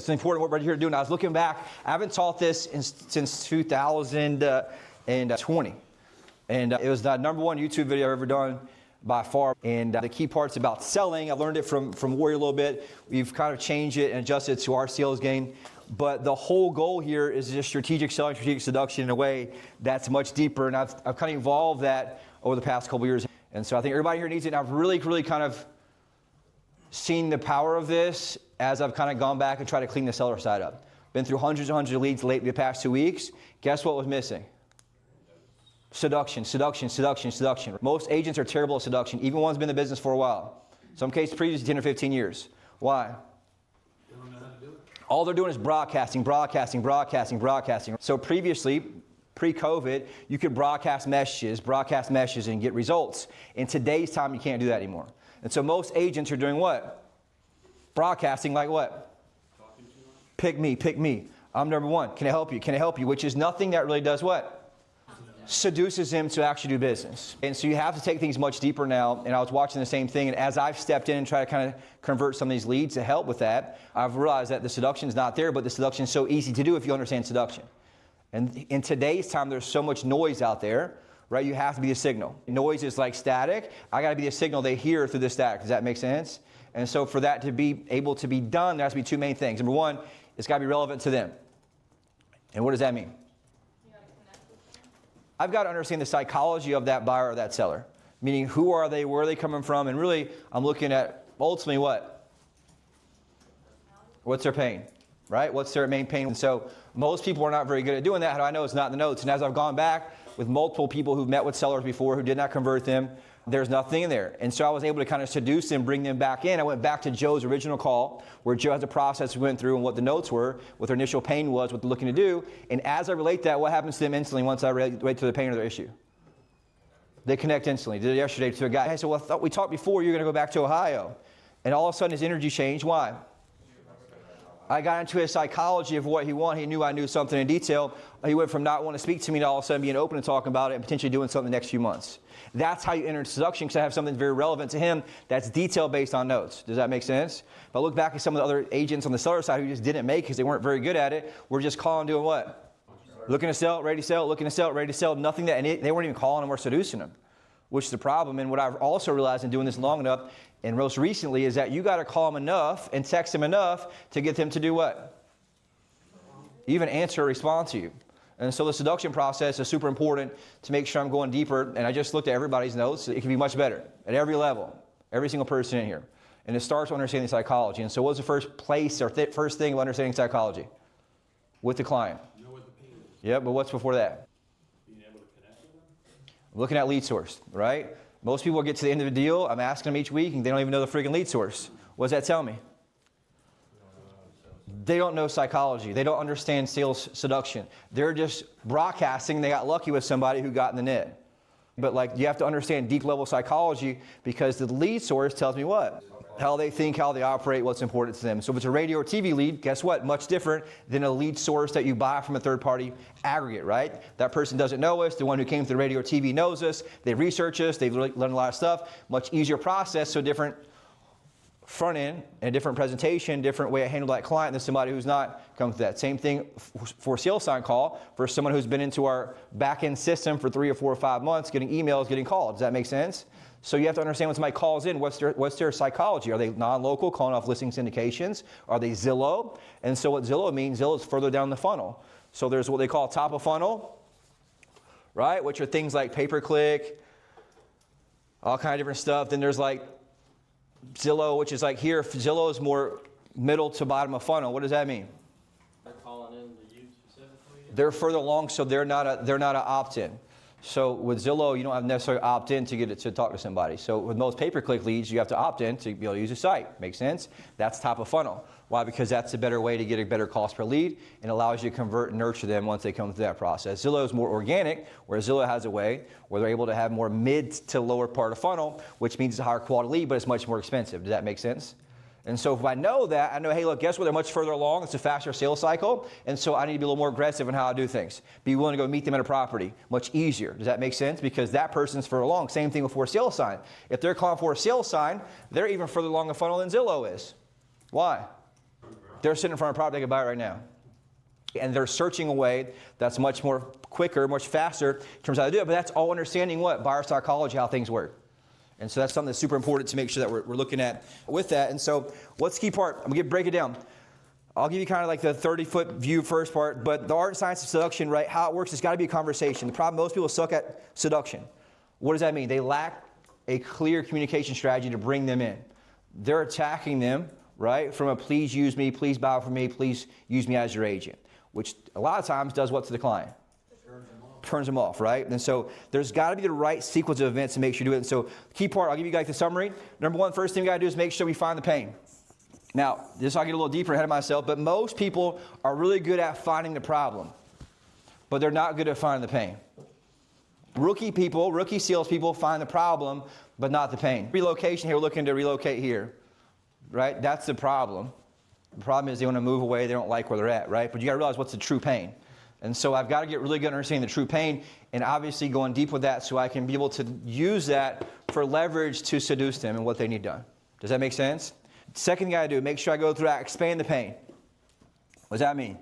It's important what we're here to do. And I was looking back, I haven't taught this since 2020. And it was the #1 YouTube video I've ever done by far. And the key parts about selling, I learned it from Warrior a little bit. We've kind of changed it and adjusted it to our sales game. But the whole goal here is just strategic selling, strategic seduction in a way that's much deeper. And I've kind of evolved that over the past couple years. And so I think everybody here needs it. And I've really kind of seen the power of this as I've kind of gone back and tried to clean the seller side up. Been through hundreds and hundreds of leads lately the past 2 weeks. Guess what was missing? Seduction, seduction, seduction, seduction. Most agents are terrible at seduction, even ones been in the business for a while. Some cases previously 10 or 15 years. Why? They don't know how to do it. All they're doing is broadcasting, broadcasting, broadcasting, broadcasting. So previously, pre-COVID, you could broadcast messages and get results. In today's time, you can't do that anymore. And so most agents are doing what? Broadcasting like what? Talking too much. Pick me, pick me. I'm #1. Can I help you? Can I help you? Which is nothing that really does what? Seduces them to actually do business. And so you have to take things much deeper now. And I was watching the same thing. And as I've stepped in and tried to kind of convert some of these leads to help with that, I've realized that the seduction is not there, but the seduction is so easy to do if you understand seduction. And in today's time, there's so much noise out there, right? You have to be the signal. Noise is like static. I got to be the signal they hear through the static. Does that make sense? And so for that to be able to be done, there has to be two main things. #1, it's got to be relevant to them. And what does that mean? I've got to understand the psychology of that buyer or that seller. Meaning, who are they, where are they coming from, and really, I'm looking at ultimately what? What's their pain, right? What's their main pain? And so most people are not very good at doing that. How do I know it's not in the notes? And as I've gone back with multiple people who've met with sellers before who did not convert them, there's nothing in there. And so I was able to kind of seduce them, bring them back in. I went back to Joe's original call where Joe has a process we went through and what the notes were, what their initial pain was, what they're looking to do. And as I relate that, what happens to them instantly once I relate to the pain or their issue? They connect instantly. Did it yesterday to a guy. Hey, so well, I thought we talked before you were going to go back to Ohio. And all of a sudden his energy changed. Why? I got into his psychology of what he wanted. He knew I knew something in detail. He went from not wanting to speak to me to all of a sudden being open and talking about it and potentially doing something the next few months. That's how you enter seduction, because I have something very relevant to him that's detail based on notes. Does that make sense? If I look back at some of the other agents on the seller side who just didn't make because they weren't very good at it, we're just calling, doing what? Looking to sell, ready to sell, looking to sell, ready to sell. Nothing that, and they weren't even calling them or seducing them, which is the problem. And what I've also realized in doing this long enough, and most recently, is that you got to call them enough and text them enough to get them to do what? Even answer or respond to you. And so the seduction process is super important to make sure I'm going deeper. And I just looked at everybody's notes. It can be much better at every level, every single person in here. And it starts with understanding psychology. And so what's the first place or first thing of understanding psychology? With the client. Know what the pain is. Yeah, but what's before that? Being able to connect with them. Looking at lead source, right? Most people get to the end of the deal. I'm asking them each week, and they don't even know the freaking lead source. What does that tell me? They don't know psychology. They don't understand sales seduction. They're just broadcasting. They got lucky with somebody who got in the net. But like, you have to understand deep level psychology, because the lead source tells me what? How they think, how they operate, what's important to them. So if it's a radio or TV lead, guess what? Much different than a lead source that you buy from a third party aggregate, right? That person doesn't know us. The one who came through the radio or TV knows us. They research us. They've learned a lot of stuff. Much easier process, so different front end and a different presentation, different way to handle that client than somebody who's not come through that. Same thing for sales sign call for someone who's been into our back end system for 3 or 4 or 5 months, getting emails, getting called. Does that make sense? So you have to understand when somebody calls in, what's their psychology? Are they non-local, calling off listing syndications? Are they Zillow? And so what Zillow means, Zillow is further down the funnel. So there's what they call top of funnel, right? Which are things like pay-per-click, all kind of different stuff. Then there's like Zillow, which is like here. Zillow is more middle to bottom of funnel. What does that mean? They're calling in to you specifically. They're further along, so they're not an opt-in. So with Zillow, you don't have to necessarily opt in to get it to talk to somebody. So with most pay-per-click leads, you have to opt in to be able to use the site. Make sense? That's top of funnel. Why? Because that's a better way to get a better cost per lead and allows you to convert and nurture them once they come through that process. Zillow is more organic, whereas Zillow has a way where they're able to have more mid to lower part of funnel, which means it's a higher quality lead, but it's much more expensive. Does that make sense? And so if I know that, I know, hey, look, guess what? They're much further along. It's a faster sales cycle. And so I need to be a little more aggressive in how I do things. Be willing to go meet them at a property. Much easier. Does that make sense? Because that person's further along. Same thing with for a sales sign. If they're calling for a sales sign, they're even further along the funnel than Zillow is. Why? They're sitting in front of a product, they can buy it right now. And they're searching a way that's much more quicker, much faster in terms of how to do it. But that's all understanding what? Buyer psychology, how things work. And so that's something that's super important to make sure that we're looking at with that. And so what's the key part? I'm going to break it down. I'll give you kind of like the 30-foot view first part. But the art and science of seduction, right, how it works, it's got to be a conversation. The problem, most people suck at seduction. What does that mean? They lack a clear communication strategy to bring them in. They're attacking them, right, from a please use me, please buy for me, please use me as your agent, which a lot of times does what to the client? Turns them off, right? And so there's got to be the right sequence of events to make sure you do it. And so key part, I'll give you guys the summary. Number one, first thing we got to do is make sure we find the pain. Now, this I'll get a little deeper ahead of myself, but most people are really good at finding the problem, but they're not good at finding the pain. Rookie salespeople find the problem, but not the pain. Relocation here, we're looking to relocate here, right? That's the problem. The problem is they want to move away, they don't like where they're at, right? But you got to realize what's the true pain. And so I've got to get really good at understanding the true pain and obviously going deep with that so I can be able to use that for leverage to seduce them and what they need done. Does that make sense? Second thing I got to do, make sure I go through that, expand the pain. What does that mean?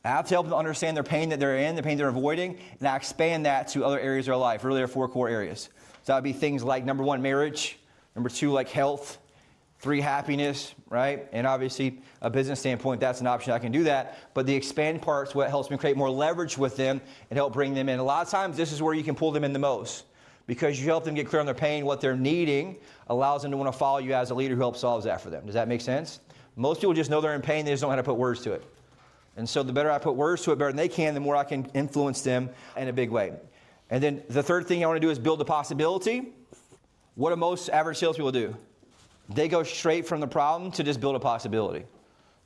I have to help them understand their pain that they're in, the pain they're avoiding, and I expand that to other areas of their life. Really, there are 4 core areas. So that would be things like, number 1, marriage. Number 2, like health. 3, happiness, right? And obviously, a business standpoint, that's an option. I can do that. But the expand part's what helps me create more leverage with them and help bring them in. A lot of times, this is where you can pull them in the most because you help them get clear on their pain, what they're needing, allows them to want to follow you as a leader who helps solve that for them. Does that make sense? Most people just know they're in pain. They just don't know how to put words to it. And so the better I put words to it, better than they can, the more I can influence them in a big way. And then the third thing I want to do is build the possibility. What do most average salespeople do? They go straight from the problem to just build a possibility.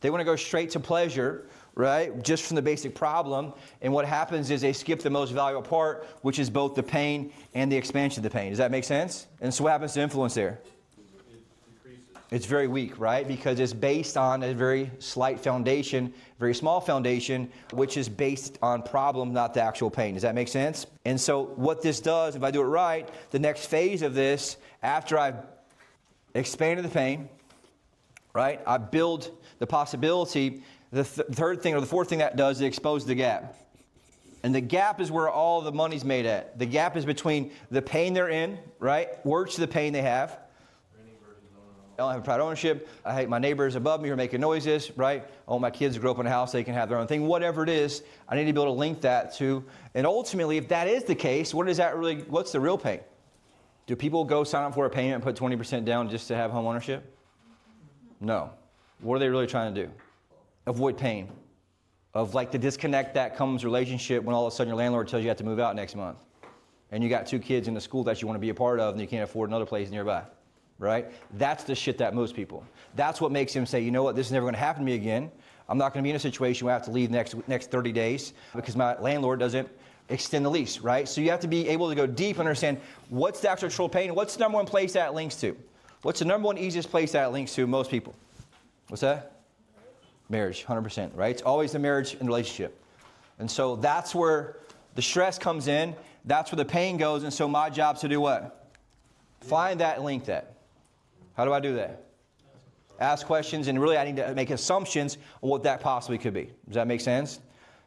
They want to go straight to pleasure, right? Just from the basic problem. And what happens is they skip the most valuable part, which is both the pain and the expansion of the pain. Does that make sense? And so what happens to influence there? It's very weak, right? Because it's based on a very slight foundation, very small foundation, which is based on problem, not the actual pain. Does that make sense? And so what this does, if I do it right, the next phase of this, after I've expanded the pain, right? I build the possibility. The third thing or the fourth thing that does is expose the gap. And the gap is where all the money's made at. The gap is between the pain they're in, right? Words to the pain they have. I don't have pride ownership. I hate my neighbors above me who are making noises, right? I want my kids to grow up in a house, they can have their own thing. Whatever it is, I need to be able to link that to. And ultimately, if that is the case, what's the real pain? Do people go sign up for a payment and put 20% down just to have home ownership? No. What are they really trying to do? Avoid pain. Of like the disconnect that comes relationship when all of a sudden your landlord tells you have to move out next month. And you got 2 kids in the school that you want to be a part of and you can't afford another place nearby. Right? That's the shit that moves people. That's what makes them say, you know what, this is never going to happen to me again. I'm not going to be in a situation where I have to leave next 30 days because my landlord doesn't extend the lease, right? So you have to be able to go deep and understand what's the actual true pain, what's the number one place that links to? What's the number one easiest place that links to most people? What's that? Marriage, 100%, right? It's always the marriage and relationship. And so that's where the stress comes in. That's where the pain goes. And so my job's to do what? Find that and link that. How do I do that? Ask questions, and really I need to make assumptions on what that possibly could be. Does that make sense?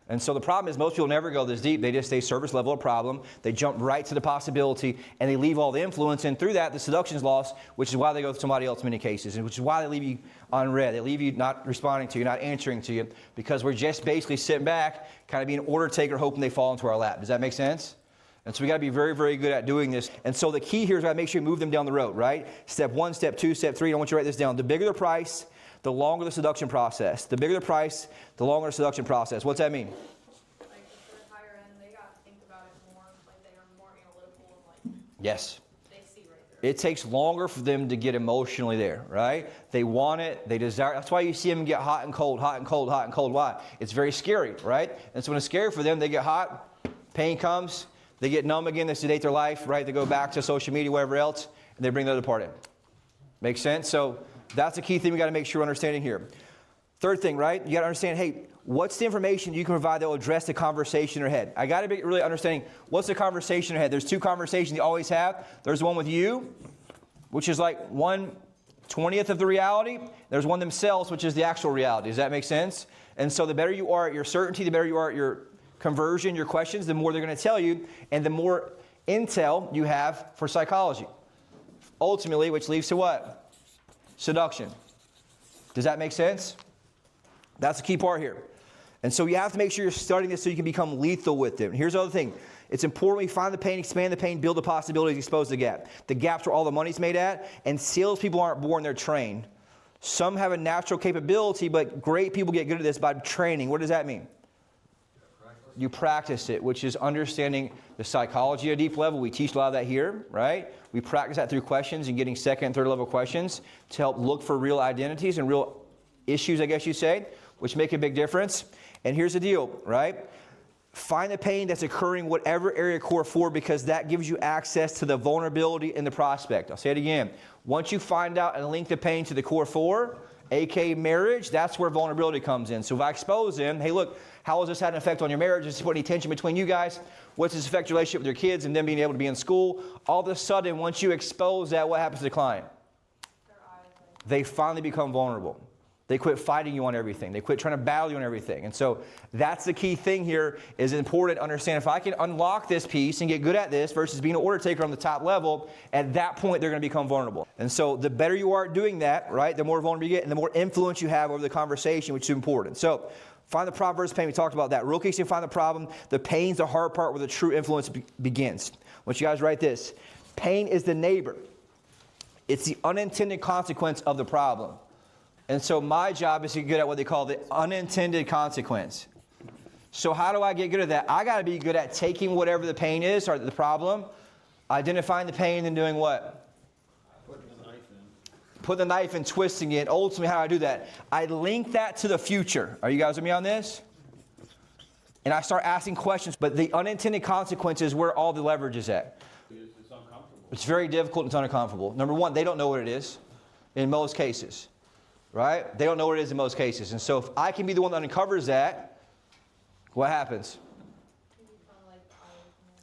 And so the problem is most people never go this deep. They just stay surface level of problem. They jump right to the possibility, and they leave all the influence. And through that, the seduction's lost, which is why they go with somebody else in many cases, and which is why they leave you unread. They leave you not responding to you, not answering to you, because we're just basically sitting back, kind of being an order taker, hoping they fall into our lap. Does that make sense? And so we got to be very, very good at doing this. And so the key here is we got to make sure you move them down the road, right? Step 1, step 2, step 3. I want you to write this down. The bigger the price, the longer the seduction process. The bigger the price, the longer the seduction process. What's that mean? Like if they're higher end, they got to think about it more. Like they are more analytical and like Yes. they see right through. It takes longer for them to get emotionally there, right? They want it, they desire it. That's why you see them get hot and cold, hot and cold, hot and cold. Why? It's very scary, right? And so when it's scary for them, they get hot, pain comes, they get numb again, they sedate their life, right? They go back to social media, whatever else, and they bring the other part in. Make sense? So that's the key thing we got to make sure we're understanding here. Third thing, right? You got to understand, hey, what's the information you can provide that will address the conversation in your head? I got to be really understanding what's the conversation in your head. There's 2 conversations you always have. There's one with you, which is like one 20th of the reality. There's one themselves, which is the actual reality. Does that make sense? And so the better you are at your certainty, the better you are at your conversion, your questions, the more they're going to tell you, and the more intel you have for psychology. Ultimately, which leads to what? Seduction. Does that make sense? That's the key part here. And so you have to make sure you're studying this so you can become lethal with it. And here's the other thing. It's important we find the pain, expand the pain, build the possibilities, expose the gap. The gap's where all the money's made at, and salespeople aren't born, they're trained. Some have a natural capability, but great people get good at this by training. What does that mean? You practice it, which is understanding the psychology at a deep level. We teach a lot of that here, right? We practice that through questions and getting second and third level questions to help look for real identities and real issues, I guess you say, which make a big difference. And here's the deal, right? Find the pain that's occurring whatever area core 4, because that gives you access to the vulnerability in the prospect. I'll say it again. Once you find out and link the pain to the core 4, aka marriage, that's where vulnerability comes in. So if I expose them, hey, look, how has this had an effect on your marriage? Is this put any tension between you guys? What's this affect your relationship with your kids and them being able to be in school? All of a sudden, once you expose that, what happens to the client? They finally become vulnerable. They quit fighting you on everything. They quit trying to battle you on everything. And so that's the key thing here. Is important to understand if I can unlock this piece and get good at this versus being an order taker on the top level, at that point they're going to become vulnerable. And so the better you are at doing that, right, the more vulnerable you get and the more influence you have over the conversation, which is important. So find the problem versus pain. We talked about that. Real case, you find the problem. The pain's the hard part where the true influence begins. I want you guys to write this. Pain is the neighbor. It's the unintended consequence of the problem. And so my job is to get good at what they call the unintended consequence. So how do I get good at that? I got to be good at taking whatever the pain is or the problem, identifying the pain, and doing what? Put the knife in, twisting it. Ultimately, how do I do that? I link that to the future. Are you guys with me on this? And I start asking questions, but the unintended consequence is where all the leverage is at. It's uncomfortable. It's very difficult and it's uncomfortable. Number one, they don't know what it is in most cases. Right? They don't know what it is in most cases. And so if I can be the one that uncovers that, what happens?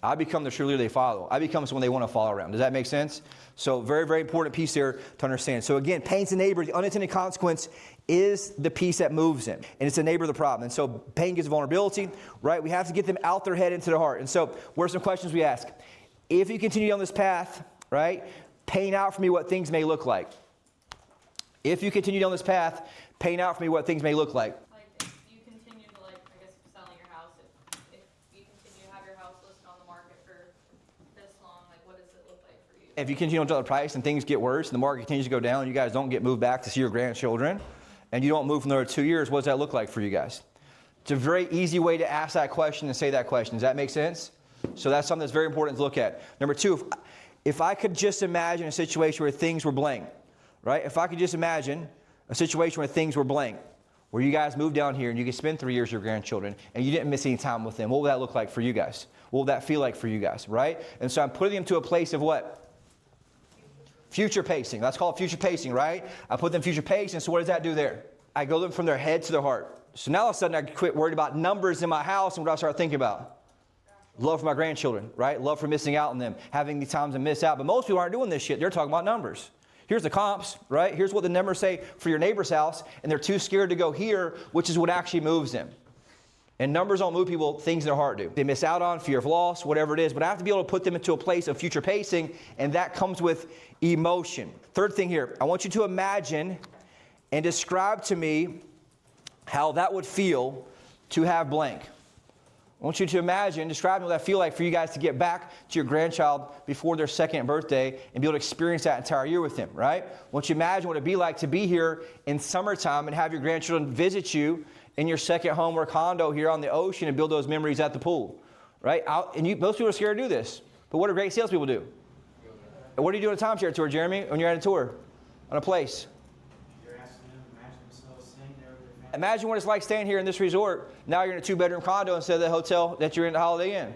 I become the true leader they follow. I become someone they want to follow around. Does that make sense? So very, very important piece there to understand. So again, pain's the neighbor. The unintended consequence is the piece that moves them. And it's the neighbor of the problem. And so pain gives vulnerability, right? We have to get them out their head into their heart. And so what are some questions we ask? If you continue on this path, right, paint out for me what things may look like. If you continue down this path, paint out for me what things may look like. Like, if you continue to, like, I guess, selling your house, if you continue to have your house listed on the market for this long, like, what does it look like for you? If you continue to tell the price and things get worse and the market continues to go down and you guys don't get moved back to see your grandchildren and you don't move for another 2 years, what does that look like for you guys? It's a very easy way to ask that question and say that question. Does that make sense? So that's something that's very important to look at. Number two, if I could just imagine a situation where things were blank. Right? If I could just imagine a situation where things were blank, where you guys moved down here and you could spend 3 years with your grandchildren and you didn't miss any time with them, what would that look like for you guys? What would that feel like for you guys? Right? And so I'm putting them to a place of what? Future pacing. That's called future pacing, right? I put them future pacing. So what does that do there? I go them from their head to their heart. So now all of a sudden I quit worried about numbers in my house, and what do I start thinking about? Love for my grandchildren, right? Love for missing out on them, having these times to miss out. But most people aren't doing this shit. They're talking about numbers. Here's the comps, right? Here's what the numbers say for your neighbor's house, and they're too scared to go here, which is what actually moves them. And numbers don't move people, things in their heart do. They miss out on, fear of loss, whatever it is. But I have to be able to put them into a place of future pacing, and that comes with emotion. Third thing here, I want you to imagine and describe to me how that would feel to have blank. I want you to imagine, describe what that feel like for you guys to get back to your grandchild before their second birthday and be able to experience that entire year with them, right? I want you to imagine what it'd be like to be here in summertime and have your grandchildren visit you in your second home or condo here on the ocean and build those memories at the pool, right? Most people are scared to do this, but what do great salespeople do? And what do you do on a timeshare tour, Jeremy, when you're at a tour on a place? Imagine what it's like staying here in this resort. Now you're in a 2-bedroom condo instead of the hotel that you're in the Holiday Inn.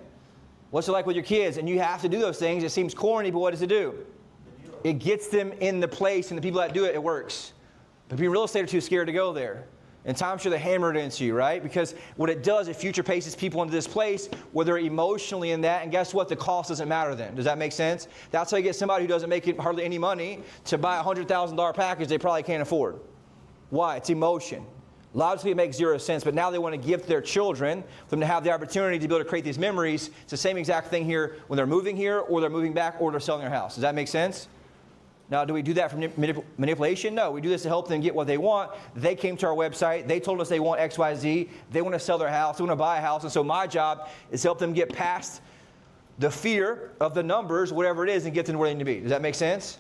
What's it like with your kids? And you have to do those things. It seems corny, but what does it do? It gets them in the place, and the people that do it, it works. But people in real estate are too scared to go there. And times sure they hammer it into you, right? Because what it does, it future paces people into this place where they're emotionally in that, and guess what? The cost doesn't matter then. Does that make sense? That's how you get somebody who doesn't make hardly any money to buy a $100,000 package they probably can't afford. Why? It's emotion. Logically, it makes zero sense, but now they want to give their children, for them to have the opportunity to be able to create these memories. It's the same exact thing here when they're moving here, or they're moving back, or they're selling their house. Does that make sense? Now, do we do that for manipulation? No, we do this to help them get what they want. They came to our website. They told us they want X, Y, Z. They want to sell their house. They want to buy a house. And so my job is to help them get past the fear of the numbers, whatever it is, and get them where they need to be. Does that make sense?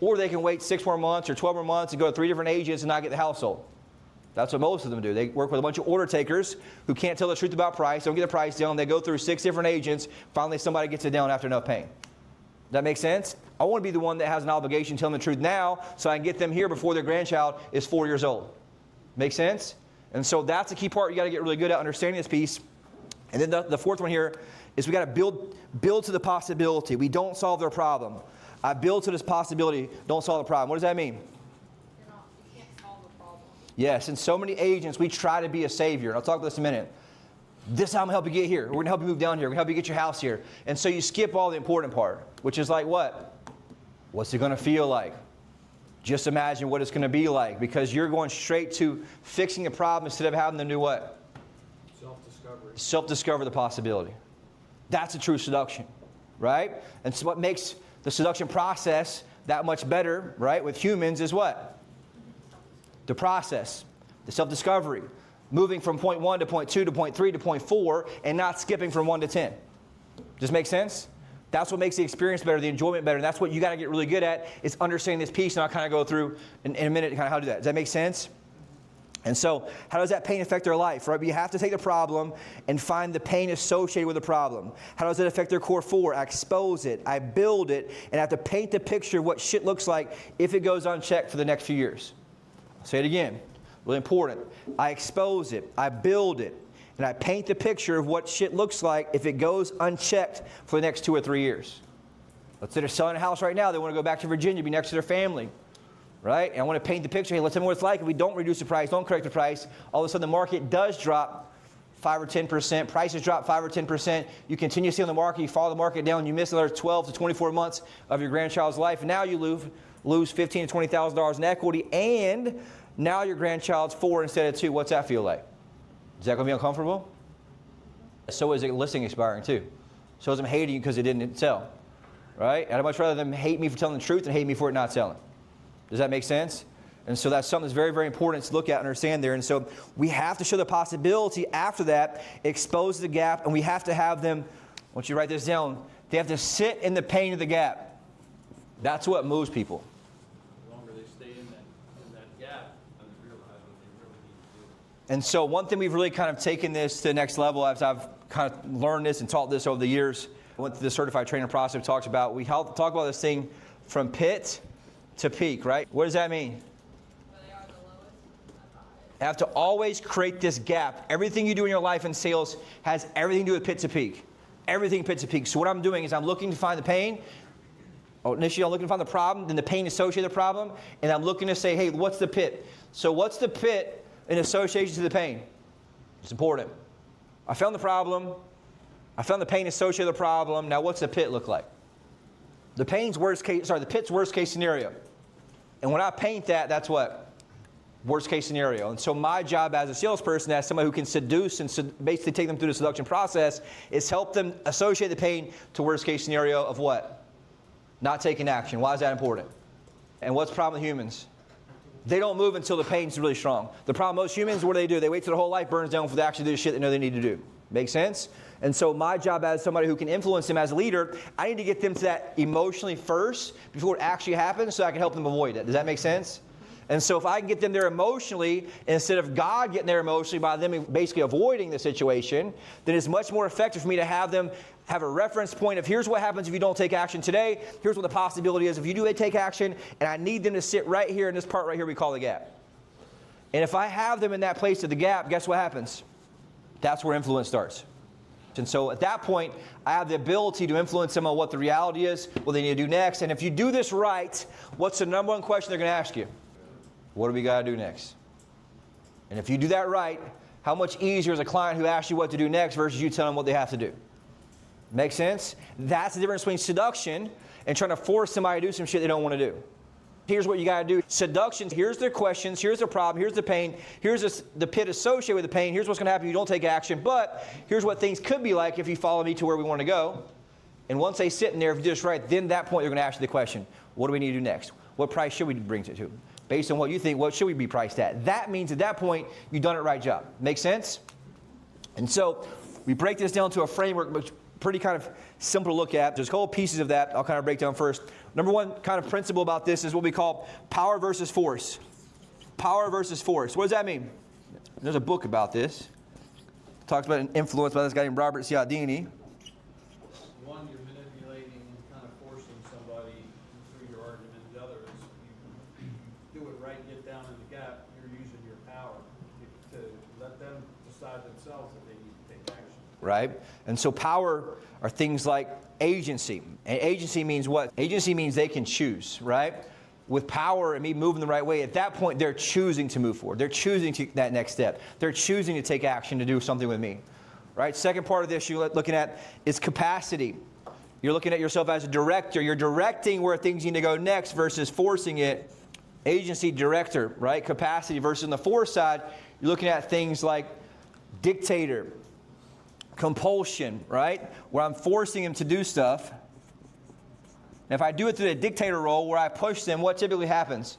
Or they can wait 6 more months or 12 more months and go to 3 different agents and not get the house sold. That's what most of them do. They work with a bunch of order takers who can't tell the truth about price, don't get the price down. They go through 6 different agents. Finally, somebody gets it down after enough pain. Does that make sense? I want to be the one that has an obligation to tell them the truth now so I can get them here before their grandchild is 4 years old. Make sense? And so that's the key part you got to get really good at understanding this piece. And then the fourth one here is we got to build to the possibility. We don't solve their problem. I build to this possibility, don't solve the problem. What does that mean? You can't solve the problem. Yes, and so many agents, we try to be a savior. And I'll talk about this in a minute. This is how I'm going to help you get here. We're going to help you move down here. We're going to help you get your house here. And so you skip all the important part, which is like what? What's it going to feel like? Just imagine what it's going to be like, because you're going straight to fixing the problem instead of having them do what? Self-discovery. Self-discover the possibility. That's a true seduction, right? And so what makes the seduction process that much better, right, with humans is what? The process, the self-discovery. Moving from point 1 to point 2 to point 3 to point 4 and not skipping from 1 to 10. Does this make sense? That's what makes the experience better, the enjoyment better. And that's what you got to get really good at, is understanding this piece. And I'll kind of go through in a minute kind of how to do that. Does that make sense? And so how does that pain affect their life, right? But you have to take the problem and find the pain associated with the problem. How does it affect their core 4? I expose it, I build it, and I have to paint the picture of what shit looks like if it goes unchecked for the next few years. I'll say it again. Really important. I expose it, I build it, and I paint the picture of what shit looks like if it goes unchecked for the next 2 or 3 years. Let's say they're selling a house right now. They want to go back to Virginia, be next to their family, right? And I want to paint the picture. Hey, let's tell them what it's like if we don't reduce the price, don't correct the price. All of a sudden the market does drop 5 or 10%. Prices drop 5 or 10%. You continue to stay on the market. You follow the market down. You miss another 12 to 24 months of your grandchild's life. And now you lose $15,000 to $20,000 in equity, and now your grandchild's 4 instead of 2. What's that feel like? Is that going to be uncomfortable? So is a listing expiring too. So is them hating you because it didn't sell, right? I'd much rather them hate me for telling the truth than hate me for it not selling. Does that make sense? And so that's something that's very, very important to look at and understand there. And so we have to show the possibility after that, expose the gap, and we have to have them, I want you to write this down, they have to sit in the pain of the gap. That's what moves people. The longer they stay in that gap, and they realize what they really need to do. And so one thing we've really kind of taken this to the next level, as I've kind of learned this and taught this over the years, I went through the certified trainer process, talks about, we talk about this thing from pit to peak, right? What does that mean? Where they are the lowest at the highest. You have to always create this gap. Everything you do in your life in sales has everything to do with pit to peak. Everything pit to peak. So what I'm doing is I'm looking to find the pain. Initially, I'm looking to find the problem, then the pain associated with the problem, and I'm looking to say, hey, what's the pit? So what's the pit in association to the pain? It's important. I found the problem. I found the pain associated with the problem. Now what's the pit look like? The pit's worst case scenario. And when I paint that, that's what? Worst case scenario. And so my job as a salesperson, as somebody who can seduce and basically take them through the seduction process, is help them associate the pain to worst case scenario of what? Not taking action. Why is that important? And what's the problem with humans? They don't move until the pain's really strong. The problem with most humans, what do? They wait till their whole life burns down before they actually do the shit they know they need to do. Make sense? And so my job as somebody who can influence them as a leader, I need to get them to that emotionally first before it actually happens so I can help them avoid it. Does that make sense? And so if I can get them there emotionally, instead of God getting there emotionally by them basically avoiding the situation, then it's much more effective for me to have them have a reference point of here's what happens if you don't take action today. Here's what the possibility is if you do take action. And I need them to sit right here in this part right here we call the gap. And if I have them in that place of the gap, guess what happens? That's where influence starts. And so at that point, I have the ability to influence them on what the reality is, what they need to do next. And if you do this right, what's the number one question they're going to ask you? What do we got to do next? And if you do that right, how much easier is a client who asks you what to do next versus you telling them what they have to do? Make sense? That's the difference between seduction and trying to force somebody to do some shit they don't want to do. Here's what you got to do. Seduction, here's the questions, here's the problem, here's the pain, here's the pit associated with the pain, here's what's going to happen if you don't take action, but here's what things could be like if you follow me to where we want to go. And once they sit in there, if you do this right, then at that point they're going to ask you the question, what do we need to do next? What price should we bring it to? Based on what you think, what should we be priced at? That means at that point, you've done it right job. Make sense? And so we break this down to a framework, which pretty kind of simple to look at. There's a couple pieces of that I'll kind of break down first. Number one kind of principle about this is what we call power versus force. Power versus force. What does that mean? There's a book about this. It talks about an influence by this guy named Robert Cialdini. One, you're manipulating and kind of forcing somebody through your argument. The other is you do it right, get down in the gap, you're using your power to let them decide themselves that they need to take action. Right? And so power are things like agency. And agency means what? Agency means they can choose, right? With power and me moving the right way, at that point, they're choosing to move forward. They're choosing to that next step. They're choosing to take action to do something with me, right? Second part of this you're looking at is capacity. You're looking at yourself as a director. You're directing where things need to go next versus forcing it. Agency, director, right? Capacity versus on the force side, you're looking at things like dictator, compulsion, right? Where I'm forcing them to do stuff. And if I do it through the dictator role where I push them, what typically happens?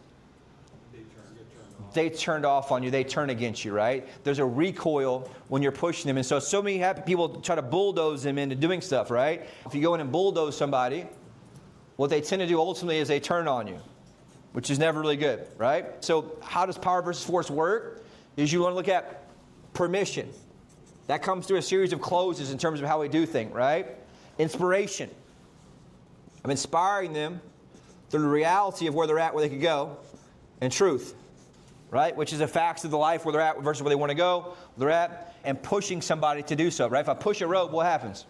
They turned off on you. They turn against you, right? There's a recoil when you're pushing them. And so many people try to bulldoze them into doing stuff, right? If you go in and bulldoze somebody, what they tend to do ultimately is they turn on you, which is never really good, right? So how does power versus force work? Is you want to look at permission. That comes through a series of closes in terms of how we do things, right? Inspiration. I'm inspiring them through the reality of where they're at, where they could go. And truth, right? Which is the facts of the life where they're at versus where they want to go, where they're at, and pushing somebody to do so, right? If I push a rope, what happens?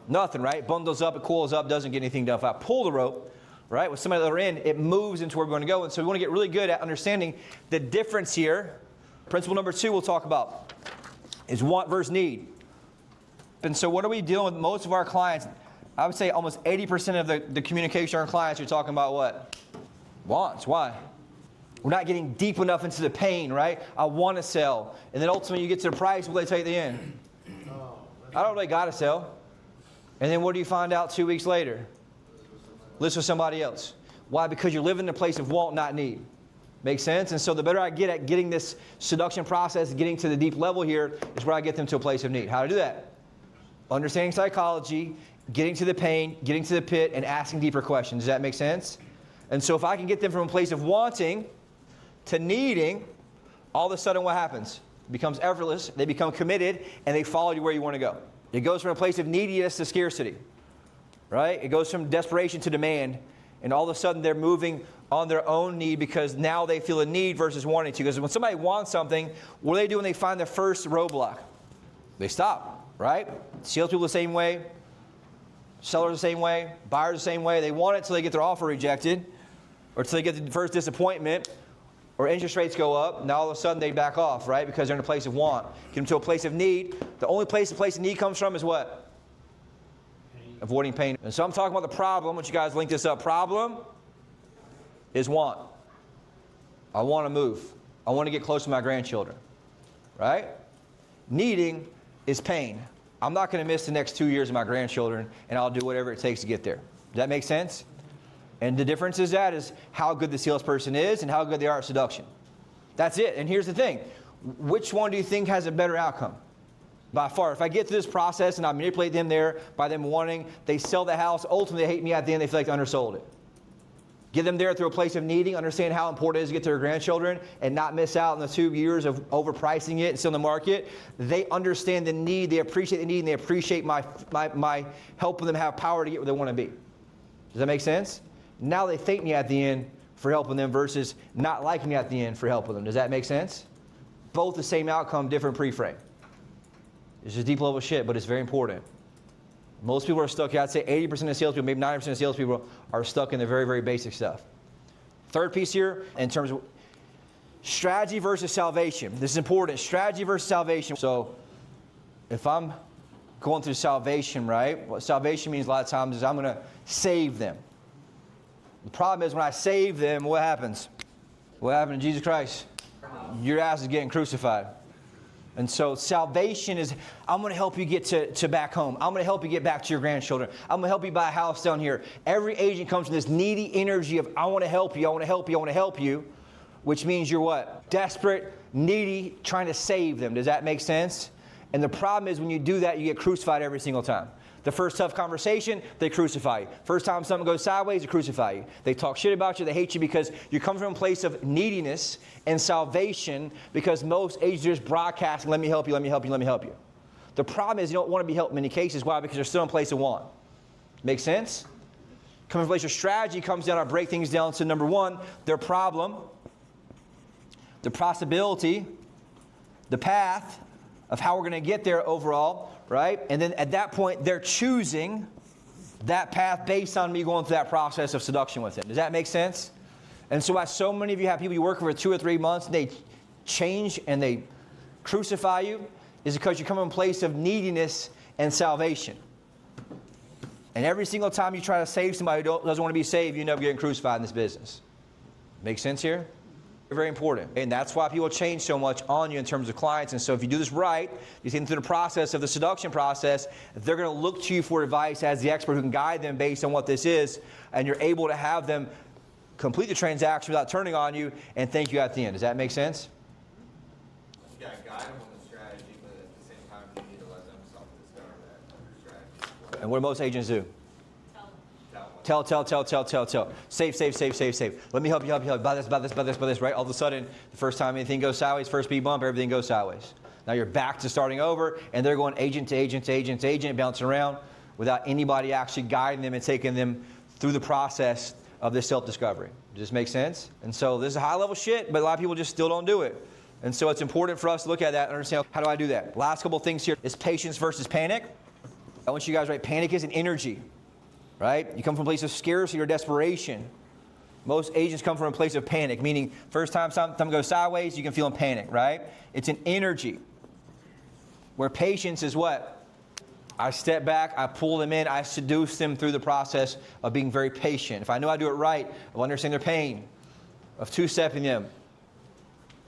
Nothing, right? Bundles up, it coils up, doesn't get anything done. If I pull the rope, right, with somebody at the other end, it moves into where we're going to go. And so we want to get really good at understanding the difference here. Principle number 2 we'll talk about is want versus need. And so what are we dealing with most of our clients? I would say almost 80% of the communication our clients are talking about what? Wants. Why? We're not getting deep enough into the pain, right? I want to sell. And then ultimately you get to the price, what do they tell you at the end? I don't really got to sell. And then what do you find out 2 weeks later? List with somebody else. Why? Because you're living in a place of want, not need. Make sense? And so the better I get at getting this seduction process, getting to the deep level here, is where I get them to a place of need. How to do that? Understanding psychology, getting to the pain, getting to the pit, and asking deeper questions. Does that make sense? And so if I can get them from a place of wanting to needing, all of a sudden what happens? It becomes effortless, they become committed, and they follow you where you want to go. It goes from a place of neediness to scarcity, right? It goes from desperation to demand, and all of a sudden they're moving on their own need because now they feel a need versus wanting to. Because when somebody wants something, what do they do when they find their first roadblock? They stop, right? Salespeople the same way, sellers the same way, buyers the same way. They want it until they get their offer rejected, or until they get the first disappointment, or interest rates go up. Now all of a sudden they back off, right? Because they're in a place of want. Get them to a place of need. The only place the place of need comes from is what? Pain. Avoiding pain. And so I'm talking about the problem, which you guys link this up. Problem is want. I want to move. I want to get close to my grandchildren, right? Needing is pain. I'm not going to miss the next 2 years of my grandchildren, and I'll do whatever it takes to get there. Does that make sense? And the difference is how good the salesperson is and how good they are at seduction. That's it. And here's the thing. Which one do you think has a better outcome? By far. If I get through this process and I manipulate them there by them wanting, they sell the house, ultimately they hate me at the end, they feel like they undersold it. Get them there through a place of needing, understand how important it is to get to their grandchildren and not miss out on the 2 years of overpricing it and still in the market. They understand the need, they appreciate the need, and they appreciate my helping them have power to get where they want to be. Does that make sense? Now they thank me at the end for helping them versus not liking me at the end for helping them. Does that make sense? Both the same outcome, different pre-frame. It's just deep level shit, but it's very important. Most people are stuck, I'd say 80% of salespeople, maybe 90% of salespeople are stuck in the very, very basic stuff. Third piece here, in terms of Strategy versus salvation. This is important. Strategy versus salvation. So if I'm going through salvation, right? What salvation means a lot of times is I'm going to save them. The problem is when I save them, what happens? What happened to Jesus Christ? Your ass is getting crucified. And so salvation is, I'm going to help you get to back home. I'm going to help you get back to your grandchildren. I'm going to help you buy a house down here. Every agent comes from this needy energy of, I want to help you, I want to help you, I want to help you. Which means you're what? Desperate, needy, trying to save them. Does that make sense? And the problem is when you do that, you get crucified every single time. The first tough conversation, they crucify you. First time something goes sideways, they crucify you. They talk shit about you, they hate you because you come from a place of neediness and salvation because most agents are just broadcasting, let me help you, let me help you, let me help you. The problem is you don't want to be helped in many cases. Why? Because they're still in a place of want. Make sense? Coming from a place of strategy comes down, I break things down to number one, their problem, the possibility, the path of how we're going to get there overall, right? And then at that point, they're choosing that path based on me going through that process of seduction with them. Does that make sense? And so why so many of you have people you work with for 2 or 3 months, and they change and they crucify you, is because you come from a place of neediness and salvation. And every single time you try to save somebody who doesn't want to be saved, you end up getting crucified in this business. Make sense here? Very important. And that's why people change so much on you in terms of clients. And so if you do this right, you see them through the process of the seduction process, they're going to look to you for advice as the expert who can guide them based on what this is. And you're able to have them complete the transaction without turning on you and thank you at the end. Does that make sense? Yeah, guide them on the strategy, but at the same time, you need to let them self-discover that strategy. And what do most agents do? Tell. Save. Let me help you. Buy this, right? All of a sudden, the first time anything goes sideways, first speed bump, everything goes sideways. Now you're back to starting over, and they're going agent to agent, bouncing around without anybody actually guiding them and taking them through the process of this self-discovery. Does this make sense? And so this is high-level shit, but a lot of people just still don't do it. And so it's important for us to look at that and understand, how do I do that? Last couple things here is patience versus panic. I want you guys, right? Panic is an energy. Right? You come from a place of scarcity or desperation. Most agents come from a place of panic, meaning first time something goes sideways, you can feel in panic, right? It's an energy. Where patience is what? I step back, I pull them in, I seduce them through the process of being very patient. If I know I do it right, I'll understand their pain, of two-stepping them.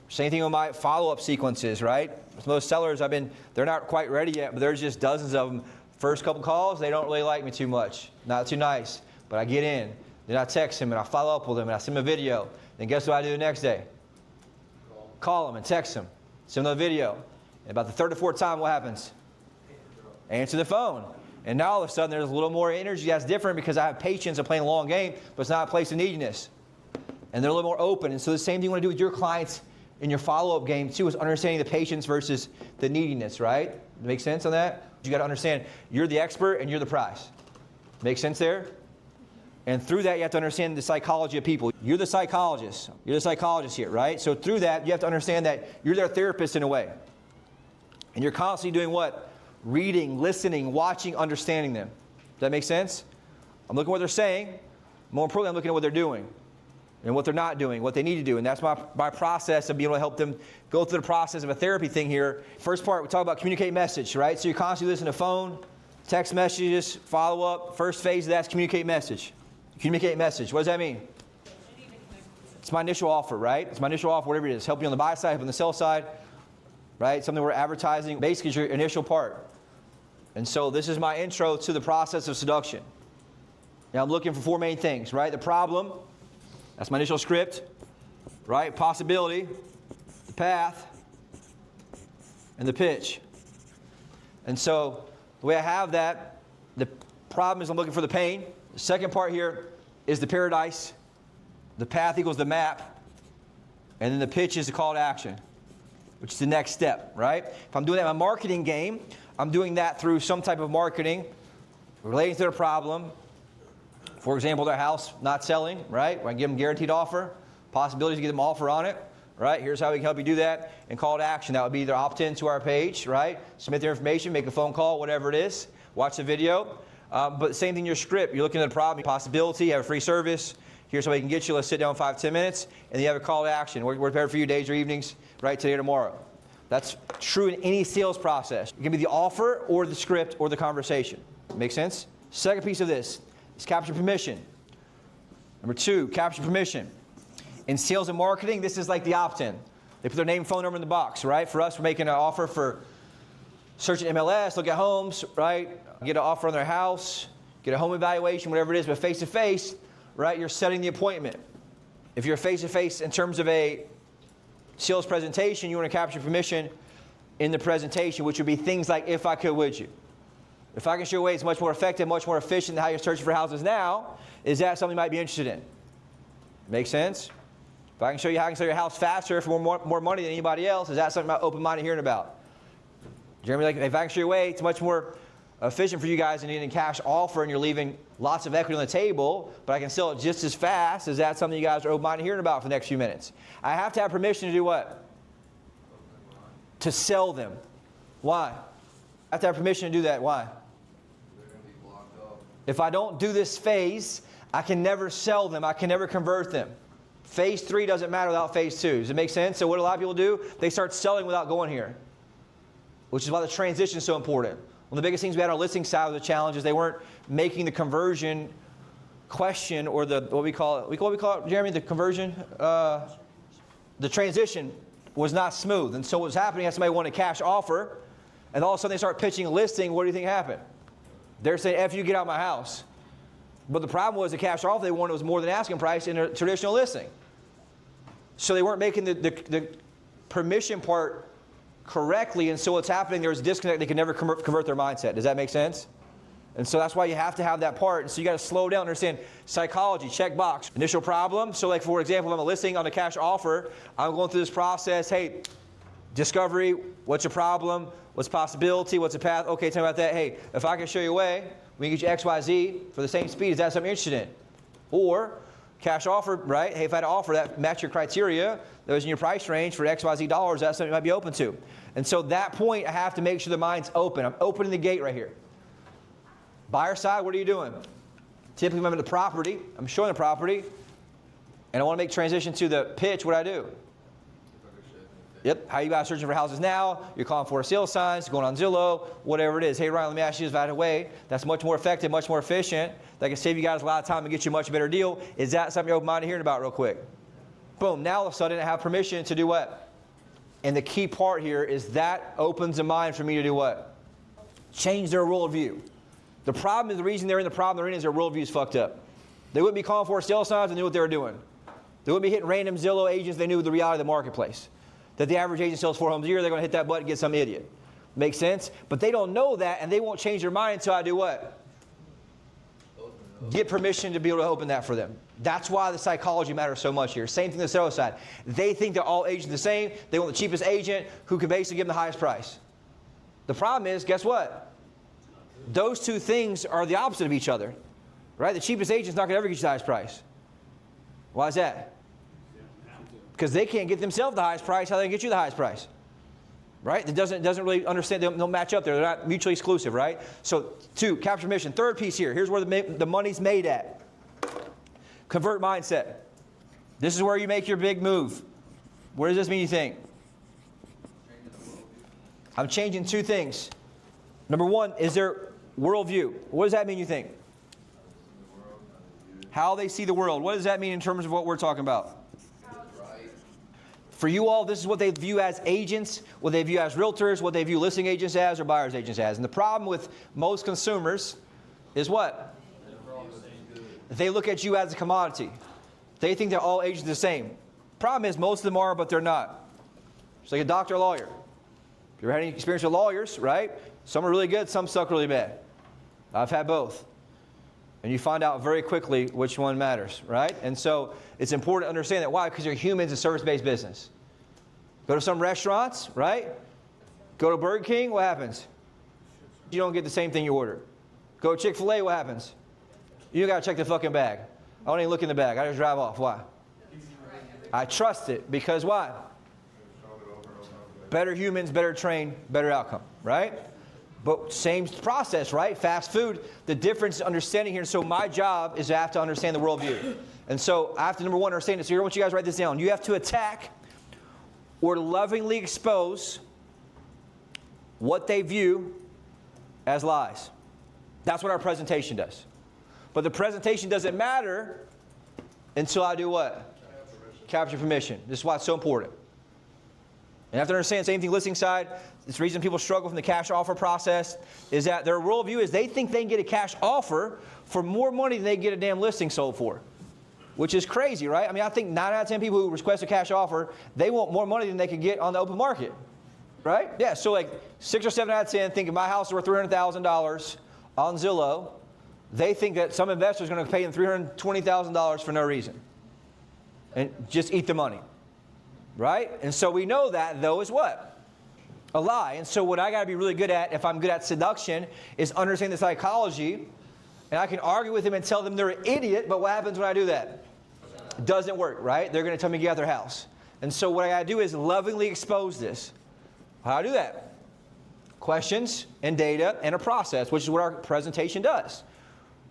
Same thing with my follow-up sequences, right? With most sellers, they're not quite ready yet, but there's just dozens of them. First couple calls, they don't really like me too much. Not too nice. But I get in. Then I text him and I follow up with him and I send him a video. Then guess what I do the next day? Call him and text him. Send him a video. And about the third or fourth time, what happens? Answer the phone. And now all of a sudden there's a little more energy that's different because I have patience of playing a long game, but it's not a place of neediness. And they're a little more open. And so the same thing you want to do with your clients in your follow-up game too, is understanding the patience versus the neediness, right? Make sense on that? You got to understand you're the expert and you're the prize. Make sense there? And through that, you have to understand the psychology of people. You're the psychologist. You're the psychologist here, right? So through that, you have to understand that you're their therapist in a way. And you're constantly doing what? Reading, listening, watching, understanding them. Does that make sense? I'm looking at what they're saying. More importantly, I'm looking at what they're doing and what they're not doing, what they need to do. And that's my process of being able to help them go through the process of a therapy thing here. First part, we talk about communicate message, right? So you're constantly listening to phone, text messages, follow up. First phase of that's communicate message. Communicate message. What does that mean? It's my initial offer, right? It's my initial offer, whatever it is. Help you on the buy side, help on the sell side, right? Something we're advertising. Basically, it's your initial part. And so this is my intro to the process of seduction. Now I'm looking for 4 main things, right? The problem. That's my initial script, right? Possibility, the path, and the pitch. And so the way I have that, the problem is I'm looking for the pain. The second part here is the paradise. The path equals the map. And then the pitch is the call to action, which is the next step, right? If I'm doing that in my marketing game, I'm doing that through some type of marketing relating to the problem. For example, their house not selling, right? I give them guaranteed offer, possibilities to get them offer on it, right? Here's how we can help you do that. And call to action. That would be either opt in to our page, right? Submit their information, make a phone call, whatever it is. Watch the video. But same thing in your script. You're looking at a problem, possibility, have a free service. Here's how we can get you. Let's sit down 5-10 minutes, and then you have a call to action. We're better for you days or evenings, right, today or tomorrow. That's true in any sales process. It can be the offer or the script or the conversation. Make sense? Second piece of this is capture permission. Number 2, capture permission. In sales and marketing, this is like the opt-in. They put their name, phone number in the box, right? For us, we're making an offer for searching MLS, look at homes, right? Get an offer on their house, get a home evaluation, whatever it is, but face-to-face, right? You're setting the appointment. If you're face-to-face in terms of a sales presentation, you want to capture permission in the presentation, which would be things like, if I could, would you? If I can show you a way it's much more effective, much more efficient than how you're searching for houses now, is that something you might be interested in? Make sense? If I can show you how I can sell your house faster for more money than anybody else, is that something I'm open-minded hearing about? Jeremy, like, if I can show you a way it's much more efficient for you guys than getting a cash offer and you're leaving lots of equity on the table, but I can sell it just as fast, is that something you guys are open-minded hearing about for the next few minutes? I have to have permission to do what? To sell them. Why? I have to have permission to do that. Why? They're going to be blocked up. If I don't do this phase, I can never sell them. I can never convert them. Phase 3 doesn't matter without phase 2. Does it make sense? So what a lot of people do, they start selling without going here, which is why the transition is so important. One of the biggest things we had on our listing side of the challenge is they weren't making the conversion question or the, what we call it, Jeremy, the conversion, the transition was not smooth. And so what was happening is somebody wanted a cash offer, and all of a sudden they start pitching a listing. What do you think happened? They're saying, F you, get out of my house. But the problem was the cash offer they wanted was more than asking price in a traditional listing. So they weren't making the permission part correctly, and so what's happening, there's a disconnect. They can never convert their mindset. Does that make sense? And so that's why you have to have that part. And so you got to slow down, understand psychology, check box. Initial problem. So like, for example, if I'm a listing on a cash offer, I'm going through this process. Hey, discovery, what's your problem? What's possibility? What's the path? Okay, tell me about that. Hey, if I can show you a way, we can get you X, Y, Z for the same speed. Is that something you're interested in? Or cash offer, right? Hey, if I had an offer that matched your criteria, that was in your price range for X, Y, Z dollars, that's something you might be open to. And so that point, I have to make sure the mind's open. I'm opening the gate right here. Buyer side, what are you doing? Typically, when I'm at the property, I'm showing the property, and I want to make transition to the pitch. What do I do? Yep. How you guys searching for houses now? You're calling for sales signs, going on Zillow, whatever it is. Hey, Ryan, let me ask you this right away. That's much more effective, much more efficient. That can save you guys a lot of time and get you a much better deal. Is that something you're open-minded hearing about real quick? Boom. Now all of a sudden I have permission to do what? And the key part here is that opens the mind for me to do what? Change their worldview. The problem is, the reason they're in the problem they're in is their worldview is fucked up. They wouldn't be calling for sales signs and knew what they were doing. They wouldn't be hitting random Zillow agents. They knew the reality of the marketplace. That the average agent sells 4 homes a year, they're going to hit that button and get some idiot. Make sense? But they don't know that, and they won't change their mind until I do what? Get permission to be able to open that for them. That's why the psychology matters so much here. Same thing on the seller side. They think that all agents are the same. They want the cheapest agent who can basically give them the highest price. The problem is, guess what? Those two things are the opposite of each other. Right? The cheapest agent's not going to ever get you the highest price. Why is that? Because they can't get themselves the highest price. How they get you the highest price? Right? It doesn't really understand. They don't match up there. They're not mutually exclusive, right? So, 2, capture permission. Third piece here. Here's where the money's made at. Convert mindset. This is where you make your big move. What does this mean, you think? I'm changing 2 things. Number 1 is their worldview. What does that mean, you think? How they see the world. What does that mean in terms of what we're talking about? For you all, this is what they view as agents, what they view as realtors, what they view listing agents as, or buyer's agents as. And the problem with most consumers is what? They look at you as a commodity. They think that all agents are the same. Problem is, most of them are, but they're not. It's like a doctor or lawyer. You ever had any experience with lawyers, right? Some are really good, some suck really bad. I've had both. And you find out very quickly which one matters, right? And so it's important to understand that. Why? Because you're humans, a service-based business. Go to some restaurants, right? Go to Burger King, what happens? You don't get the same thing you ordered. Go to Chick-fil-A, what happens? You got to check the fucking bag. I don't even look in the bag. I just drive off. Why? I trust it because why? Better humans, better trained, better outcome, right? But same process, right? Fast food. The difference is understanding here. So my job is to have to understand the worldview. And so I have to, number one, understand this. So here, I want you guys to write this down. You have to attack or lovingly expose what they view as lies. That's what our presentation does. But the presentation doesn't matter until I do what? Capture permission. This is why it's so important. And you have to understand, same thing listing side. It's the reason people struggle from the cash offer process is that their worldview is they think they can get a cash offer for more money than they get a damn listing sold for. Which is crazy, right? I mean, I think 9 out of 10 people who request a cash offer, they want more money than they could get on the open market. Right? Yeah, so like 6 or 7 out of 10 think my house is worth $300,000 on Zillow. They think that some investor is going to pay them $320,000 for no reason. And just eat the money. Right? And so we know that, though, is what? A lie. And so what I got to be really good at, if I'm good at seduction, is understand the psychology. And I can argue with them and tell them they're an idiot, but what happens when I do that? It doesn't work, right? They're going to tell me to get out of their house. And so what I got to do is lovingly expose this. How do I do that? Questions and data and a process, which is what our presentation does.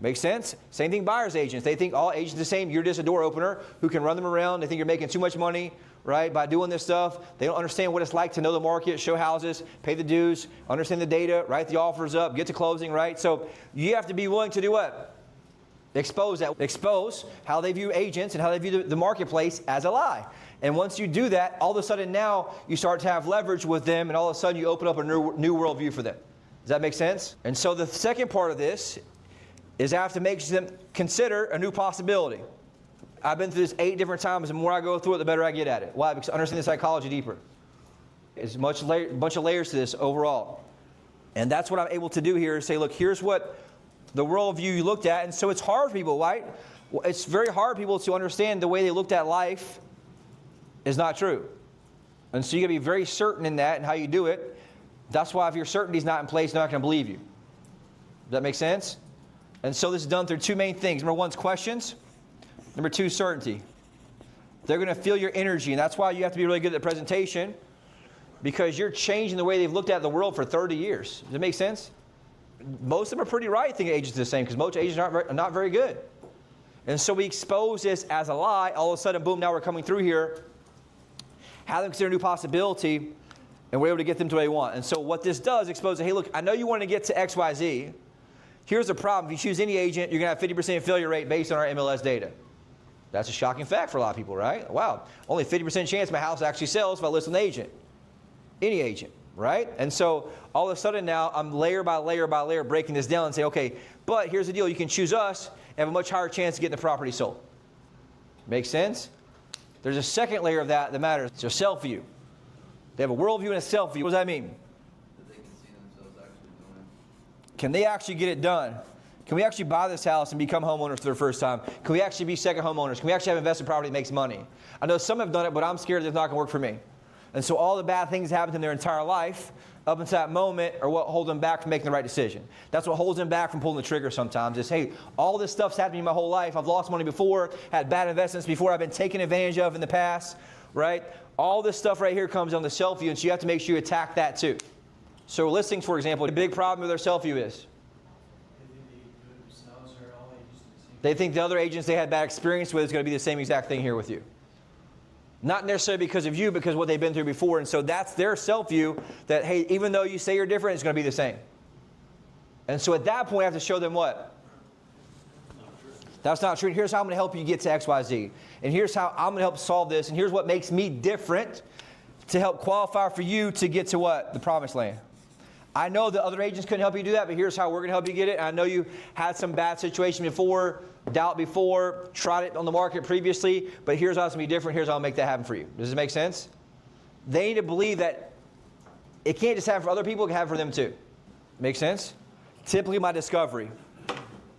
Makes sense? Same thing buyer's agents. They think all agents are the same. You're just a door opener who can run them around. They think you're making too much money, right, by doing this stuff. They don't understand what it's like to know the market, show houses, pay the dues, understand the data, write the offers up, get to closing, right? So you have to be willing to do what? Expose that. Expose how they view agents and how they view the marketplace as a lie. And once you do that, all of a sudden now you start to have leverage with them, and all of a sudden you open up a new worldview for them. Does that make sense? And so the second part of this is I have to make them consider a new possibility. I've been through this 8 different times, and the more I go through it, the better I get at it. Why? Because I understand the psychology deeper. It's a bunch of layers to this overall. And that's what I'm able to do here is say, look, here's what the worldview you looked at. And so it's hard for people, right? It's very hard for people to understand the way they looked at life is not true. And so you got to be very certain in that and how you do it. That's why if your certainty is not in place, they're not going to believe you. Does that make sense? And so this is done through 2 main things. Number 1 is questions. Number 2, certainty. They're going to feel your energy, and that's why you have to be really good at the presentation, because you're changing the way they've looked at the world for 30 years. Does that make sense? Most of them are pretty right thinking agents are the same, because most agents are not very good. And so we expose this as a lie. All of a sudden, boom, now we're coming through here, have them consider a new possibility, and we're able to get them to what they want. And so what this does, exposes, hey, look, I know you want to get to X, Y, Z. Here's the problem. If you choose any agent, you're going to have 50% failure rate based on our MLS data. That's a shocking fact for a lot of people, right? Wow, only 50% chance my house actually sells if I list an agent. Any agent, right? And so all of a sudden now I'm layer by layer by layer breaking this down and say, okay, but here's the deal. You can choose us and have a much higher chance of getting the property sold. Make sense? There's a second layer of that matters. It's a self-view. They have a worldview and a self-view. What does that mean? That they can see themselves actually doing it. Can they actually get it done? Can we actually buy this house and become homeowners for their first time? Can we actually be second homeowners? Can we actually have invested property that makes money? I know some have done it, but I'm scared it's not going to work for me. And so all the bad things that happened in their entire life up until that moment are what hold them back from making the right decision. That's what holds them back from pulling the trigger sometimes is, hey, all this stuff's happened to me my whole life. I've lost money before, had bad investments before, I've been taken advantage of in the past, right? All this stuff right here comes on the self-view, and so you have to make sure you attack that too. So listings, for example, the big problem with their self-view is they think the other agents they had bad experience with is going to be the same exact thing here with you. Not necessarily because of you, because what they've been through before. And so that's their self-view that, hey, even though you say you're different, it's going to be the same. And so at that point, I have to show them what? That's not true. Here's how I'm going to help you get to X, Y, Z. And here's how I'm going to help solve this. And here's what makes me different to help qualify for you to get to what? The promised land. I know the other agents couldn't help you do that, but here's how we're going to help you get it. And I know you had some bad situation before, doubt before, tried it on the market previously, but here's how it's going to be different. Here's how I'll make that happen for you. Does it make sense? They need to believe that it can't just happen for other people, it can happen for them too. Make sense? Typically my discovery.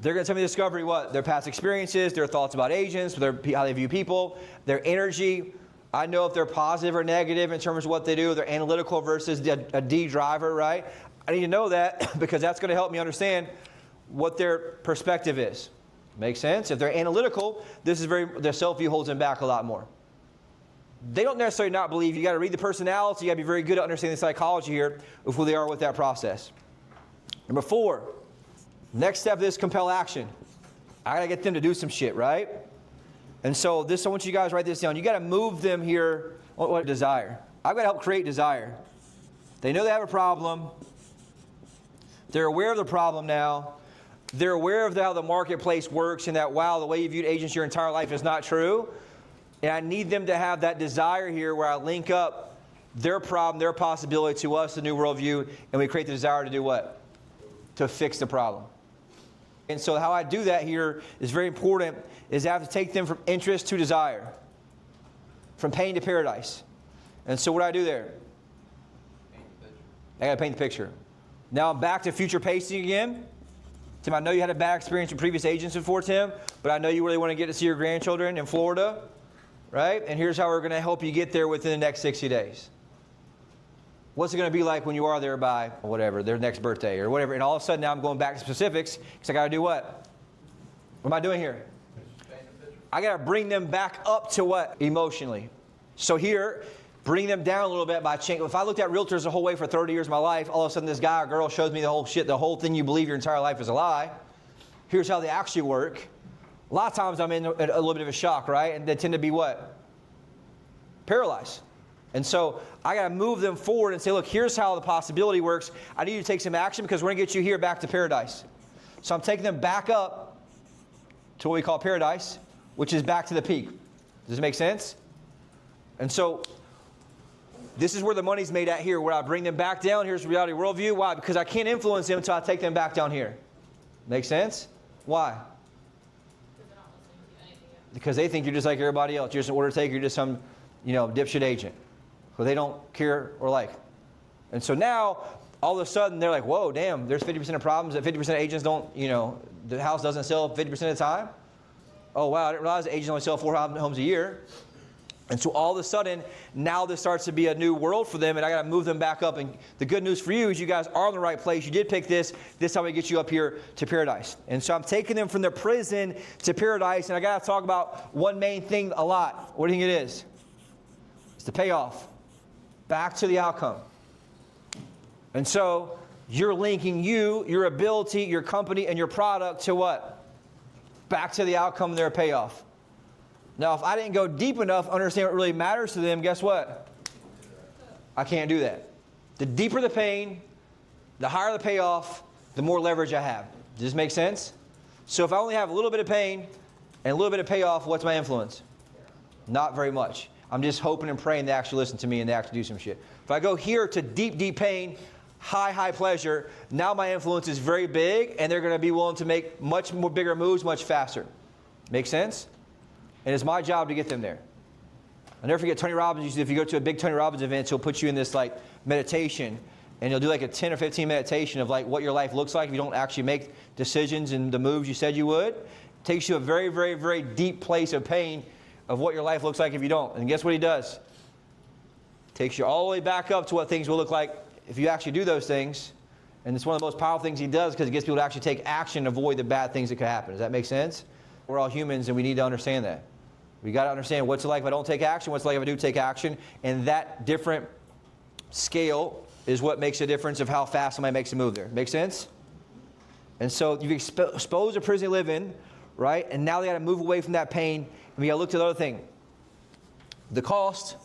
They're going to tell me discovery what? Their past experiences, their thoughts about agents, how they view people, their energy. I know if they're positive or negative in terms of what they do. They're analytical versus a D driver, right? I need to know that because that's going to help me understand what their perspective is. Make sense? If they're analytical, their self-view holds them back a lot more. They don't necessarily not believe. You got to read the personality. You got to be very good at understanding the psychology here of who they are with that process. Number 4, next step of this, compel action. I got to get them to do some shit, right? And so this, I want you guys to write this down. You got to move them here. What desire? I've got to help create desire. They know they have a problem. They're aware of the problem now. They're aware of how the marketplace works and that, wow, the way you viewed agents your entire life is not true. And I need them to have that desire here where I link up their problem, their possibility to us, the new worldview, and we create the desire to do what? To fix the problem. And so how I do that here is very important, is I have to take them from interest to desire, from pain to paradise. And so what do I do there? Paint the picture. I got to paint the picture. Now I'm back to future pacing again. Tim, I know you had a bad experience with previous agents before, Tim, but I know you really want to get to see your grandchildren in Florida, right? And here's how we're going to help you get there within the next 60 days. What's it going to be like when you are there by whatever, their next birthday or whatever? And all of a sudden now I'm going back to specifics because I got to do what? What am I doing here? Paint the picture. I got to bring them back up to what? Emotionally. So here, bring them down a little bit by changing. If I looked at realtors the whole way for 30 years of my life, all of a sudden this guy or girl shows me the whole shit, the whole thing you believe your entire life is a lie. Here's how they actually work. A lot of times I'm in a little bit of a shock, right? And they tend to be what? Paralyzed. And so I got to move them forward and say, look, here's how the possibility works. I need you to take some action because we're going to get you here back to paradise. So I'm taking them back up to what we call paradise, which is back to the peak. Does it make sense? And so this is where the money's made at here, where I bring them back down. Here's the reality worldview. Why? Because I can't influence them until I take them back down here. Make sense? Why? Because they're not listening to anything yet. Because they think you're just like everybody else. You're just an order taker. You're just some, dipshit agent who they don't care or like. And so now, all of a sudden, they're like, whoa, damn, there's 50% of problems that 50% of agents don't, the house doesn't sell 50% of the time. Oh, wow, I didn't realize agents only sell 4 homes a year. And so all of a sudden, now this starts to be a new world for them, and I got to move them back up. And the good news for you is you guys are in the right place. You did pick this. This is how we get you up here to paradise. And so I'm taking them from the prison to paradise, and I got to talk about one main thing a lot. What do you think it is? It's the payoff. Back to the outcome. And so you're linking your ability, your company, and your product to what? Back to the outcome and their payoff. Now, if I didn't go deep enough, understand what really matters to them, guess what? I can't do that. The deeper the pain, the higher the payoff, the more leverage I have. Does this make sense? So if I only have a little bit of pain and a little bit of payoff, what's my influence? Not very much. I'm just hoping and praying they actually listen to me and they actually do some shit. If I go here to deep, deep pain, high pleasure, now my influence is very big and they're going to be willing to make much more bigger moves much faster. Make sense? And it's my job to get them there. I'll never forget Tony Robbins. Usually if you go to a big Tony Robbins event, he'll put you in this like meditation. And he'll do like a 10 or 15 meditation of like what your life looks like if you don't actually make decisions and the moves you said you would. It takes you a very, very, very deep place of pain of what your life looks like if you don't. And guess what he does? Takes you all the way back up to what things will look like if you actually do those things. And it's one of the most powerful things he does because it gets people to actually take action and avoid the bad things that could happen. Does that make sense? We're all humans and we need to understand that. We got to understand what's it like if I don't take action, what's it like if I do take action, and that different scale is what makes a difference of how fast somebody makes a move there. Make sense? And so you've exposed the prison they live in, right? And now they got to move away from that pain, and we got to look to the other thing. The cost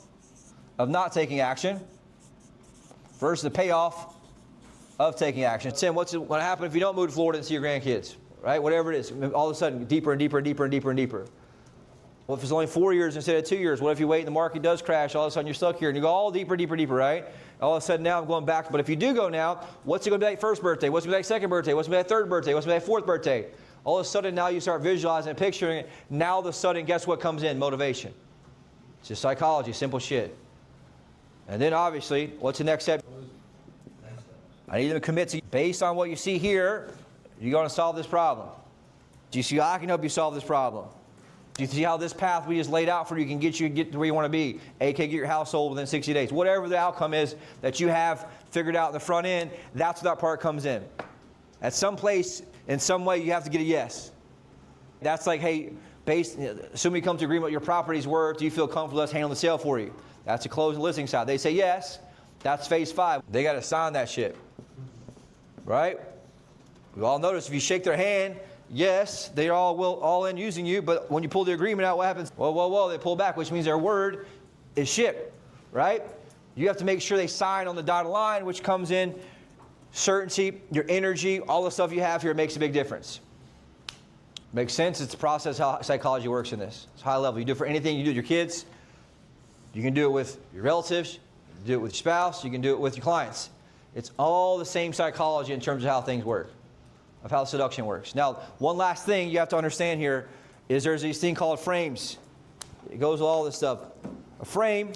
of not taking action versus the payoff of taking action. Tim, what's going to happen if you don't move to Florida and see your grandkids, right? Whatever it is, all of a sudden, deeper and deeper and deeper and deeper and deeper. Well, if it's only 4 years instead of 2 years, what if you wait and the market does crash, all of a sudden you're stuck here and you go all deeper, deeper, deeper, right? All of a sudden now I'm going back. But if you do go now, what's it going to be like first birthday? What's it going to be like second birthday? What's it going to be like third birthday? What's it going to be like fourth birthday? All of a sudden now you start visualizing and picturing it. Now all of a sudden, guess what comes in? Motivation. It's just psychology, simple shit. And then obviously, what's the next step? I need them to commit to, based on what you see here, you're going to solve this problem. Do you see how I can help you solve this problem? Do you see how this path we just laid out for you can get to where you want to be? AK, get your house sold within 60 days. Whatever the outcome is that you have figured out in the front end, that's where that part comes in. At some place, in some way, you have to get a yes. That's like, hey, assuming you come to agreement what your property's worth, do you feel comfortable with us handling the sale for you? That's a closed listing side. They say yes. That's phase 5. They got to sign that shit. Right? We all notice if you shake their hand yes, they're all in using you, but when you pull the agreement out, what happens? Whoa, they pull back, which means their word is shit, right? You have to make sure they sign on the dotted line, which comes in certainty, your energy, all the stuff you have here makes a big difference. Makes sense? It's a process how psychology works in this. It's high level. You do it for anything. You do it with your kids. You can do it with your relatives. You can do it with your spouse. You can do it with your clients. It's all the same psychology in terms of how things work, of how seduction works. Now, one last thing you have to understand here is there's these thing called frames. It goes with all this stuff. A frame,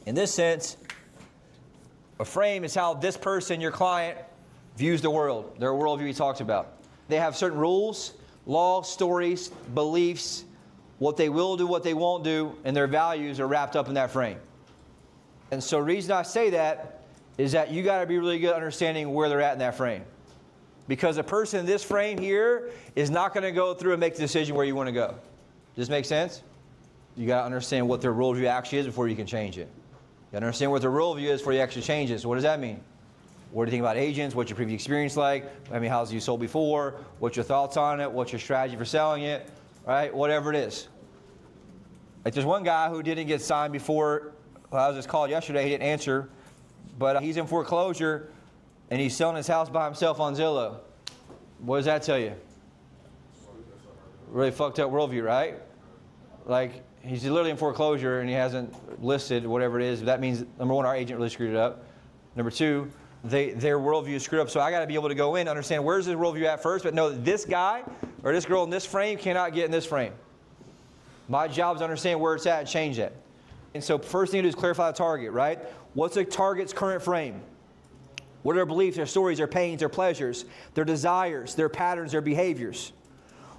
in this sense, a frame is how this person, your client, views the world, their worldview he talks about. They have certain rules, laws, stories, beliefs, what they will do, what they won't do, and their values are wrapped up in that frame. And so the reason I say that is that you got to be really good at understanding where they're at in that frame. Because a person in this frame here is not going to go through and make the decision where you want to go. Does this make sense? You got to understand what their worldview actually is before you can change it. You got to understand what their worldview is before you actually change it. So what does that mean? What do you think about agents? What's your previous experience like? I mean, how's you sold before? What's your thoughts on it? What's your strategy for selling it? Right? Whatever it is. Like there's one guy who didn't get signed before. Well, I was just called yesterday. He didn't answer. But he's in foreclosure, and he's selling his house by himself on Zillow. What does that tell you? Really fucked up worldview, right? Like, he's literally in foreclosure, and he hasn't listed whatever it is. That means, number one, our agent really screwed it up. Number two, their worldview is screwed up. So I got to be able to go in and understand where's his worldview at first, but know that this guy or this girl in this frame cannot get in this frame. My job is to understand where it's at and change that. And so first thing to do is clarify the target, right? What's the target's current frame? What are their beliefs, their stories, their pains, their pleasures, their desires, their patterns, their behaviors?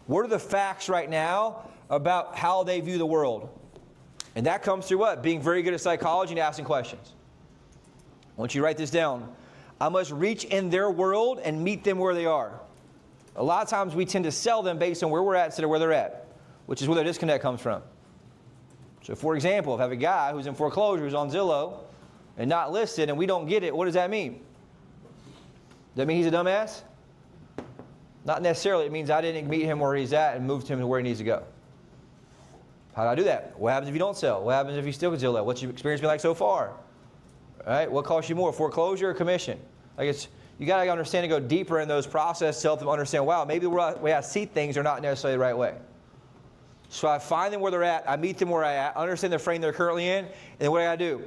What are the facts right now about how they view the world? And that comes through what? Being very good at psychology and asking questions. I want you to write this down. I must reach in their world and meet them where they are. A lot of times we tend to sell them based on where we're at instead of where they're at, which is where the disconnect comes from. So for example, if I have a guy who's in foreclosure, who's on Zillow, and not listed, and we don't get it, what does that mean? Does that mean he's a dumbass? Not necessarily. It means I didn't meet him where he's at and moved him to where he needs to go. How do I do that? What happens if you don't sell? What happens if you still get Zillow? What's your experience been like so far? All right? What costs you more, foreclosure or commission? Like you got to understand and go deeper in those processes to help them understand, wow, maybe the way I see things are not necessarily the right way. So I find them where they're at, I meet them where I understand the frame they're currently in, and then what do I got to do?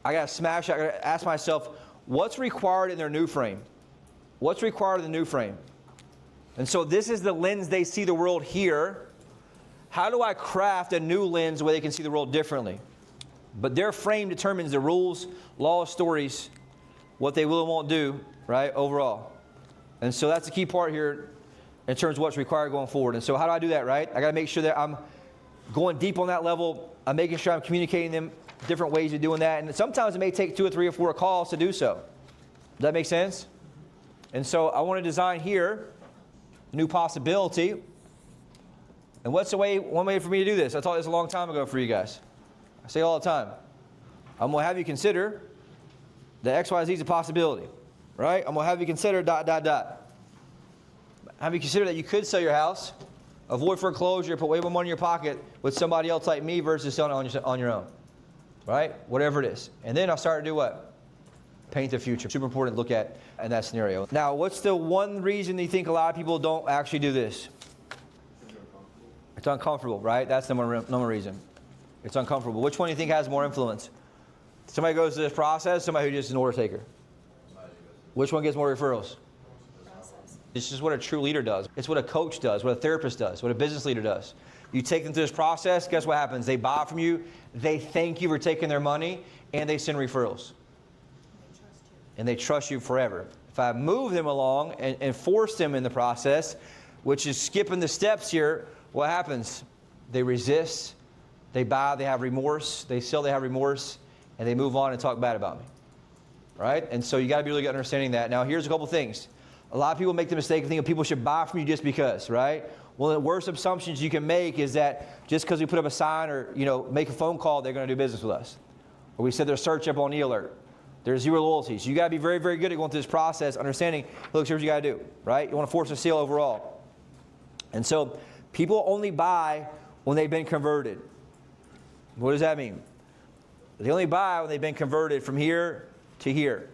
I got to smash it. I got to ask myself, what's required in their new frame? What's required in the new frame? And so this is the lens they see the world here. How do I craft a new lens where they can see the world differently? But their frame determines the rules, laws, stories, what they will and won't do, right, overall. And so that's the key part here in terms of what's required going forward. And so how do I do that, right? I got to make sure that I'm going deep on that level. I'm making sure I'm communicating them different ways of doing that. And sometimes it may take 2 or 3 or 4 calls to do so. Does that make sense? And so I want to design here a new possibility. And what's the way, one way for me to do this? I taught this a long time ago for you guys. I say it all the time. I'm going to have you consider that XYZ is a possibility, right? I'm going to have you consider ... Have you considered that you could sell your house, avoid foreclosure, put way more money in your pocket with somebody else like me versus selling it on your own, right? Whatever it is. And then I'll start to do what? Paint the future. Super important to look at in that scenario. Now, what's the one reason you think a lot of people don't actually do this? It's uncomfortable, right? That's the number reason. It's uncomfortable. Which one do you think has more influence? Somebody goes through this process, somebody who just is an order taker. Which one gets more referrals? This is what a true leader does. It's what a coach does, what a therapist does, what a business leader does. You take them through this process, guess what happens? They buy from you, they thank you for taking their money, and they send referrals. And they trust you forever. If I move them along and force them in the process, which is skipping the steps here, what happens? They resist, they buy, they have remorse, they sell, they have remorse, and they move on and talk bad about me. Right? And so you got to be really good at understanding that. Now, here's a couple things. A lot of people make the mistake of thinking people should buy from you just because, right? One of the worst assumptions you can make is that just because we put up a sign or, make a phone call, they're going to do business with us. Or we set their search up on e-alert. There's zero loyalty. So you got to be very, very good at going through this process, understanding, look, here's what you got to do, right? You want to force a sale overall. And so people only buy when they've been converted. What does that mean? They only buy when they've been converted from here to here.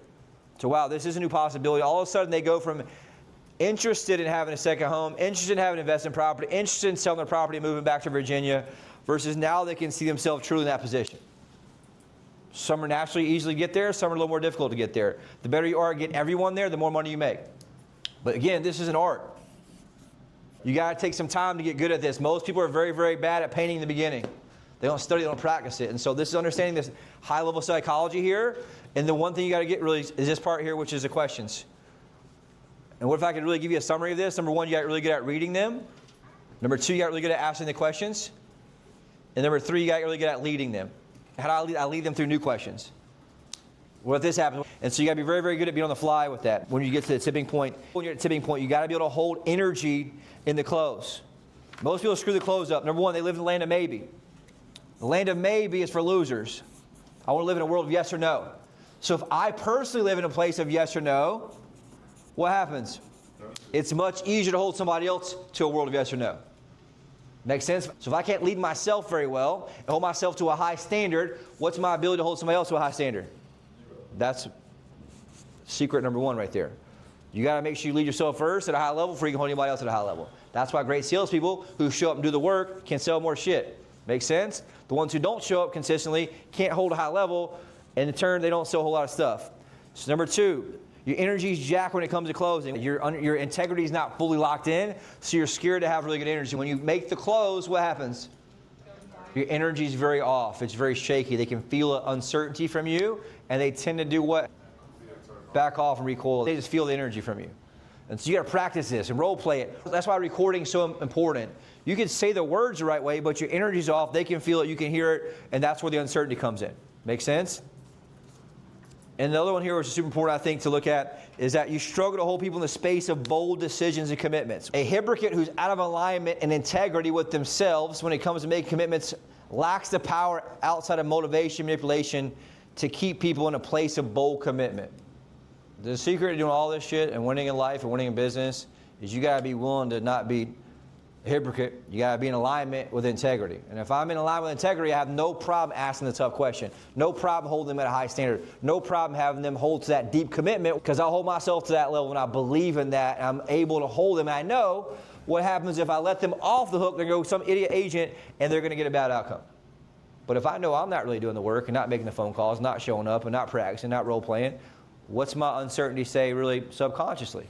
So, wow, this is a new possibility. All of a sudden, they go from interested in having a second home, interested in having an investment property, interested in selling their property and moving back to Virginia, versus now they can see themselves truly in that position. Some are naturally easily get there. Some are a little more difficult to get there. The better you are at getting everyone there, the more money you make. But again, this is an art. You got to take some time to get good at this. Most people are very, very bad at painting in the beginning. They don't study, they don't practice it. And so this is understanding this high-level psychology here. And the one thing you got to get really is this part here, which is the questions. And what if I could really give you a summary of this? Number one, you got really good at reading them. Number two, you got really good at asking the questions. And number three, you got really good at leading them. How do I lead? I lead them through new questions. What if this happens? And so you got to be very, very good at being on the fly with that. When you get to the tipping point, when you're at the tipping point, you got to be able to hold energy in the close. Most people screw the close up. Number one, they live in the land of maybe. The land of maybe is for losers. I want to live in a world of yes or no. So if I personally live in a place of yes or no, what happens? It's much easier to hold somebody else to a world of yes or no. Make sense? So if I can't lead myself very well and hold myself to a high standard, what's my ability to hold somebody else to a high standard? That's secret number one right there. You got to make sure you lead yourself first at a high level before you can hold anybody else at a high level. That's why great salespeople who show up and do the work can sell more shit. Make sense? The ones who don't show up consistently can't hold a high level, and in turn, they don't sell a whole lot of stuff. So number two, your energy's jacked when it comes to closing. Your integrity is not fully locked in, so you're scared to have really good energy. When you make the close, what happens? Your energy is very off. It's very shaky. They can feel uncertainty from you, and they tend to do what? Back off and recoil. They just feel the energy from you. And so you got to practice this and role play it. That's why recording is so important. You can say the words the right way, but your energy's off. They can feel it. You can hear it, and that's where the uncertainty comes in. Make sense? And the other one here, which is super important, I think, to look at, is that you struggle to hold people in the space of bold decisions and commitments. A hypocrite who's out of alignment and integrity with themselves when it comes to making commitments lacks the power outside of motivation, manipulation to keep people in a place of bold commitment. The secret to doing all this shit and winning in life and winning in business is you got to be willing to not be a hypocrite. You got to be in alignment with integrity. And if I'm in alignment with integrity, I have no problem asking the tough question. No problem holding them at a high standard. No problem having them hold to that deep commitment, because I'll hold myself to that level when I believe in that and I'm able to hold them. And I know what happens if I let them off the hook. They're going to go some idiot agent and they're going to get a bad outcome. But if I know I'm not really doing the work and not making the phone calls, not showing up and not practicing, not role playing, what's my uncertainty say really subconsciously?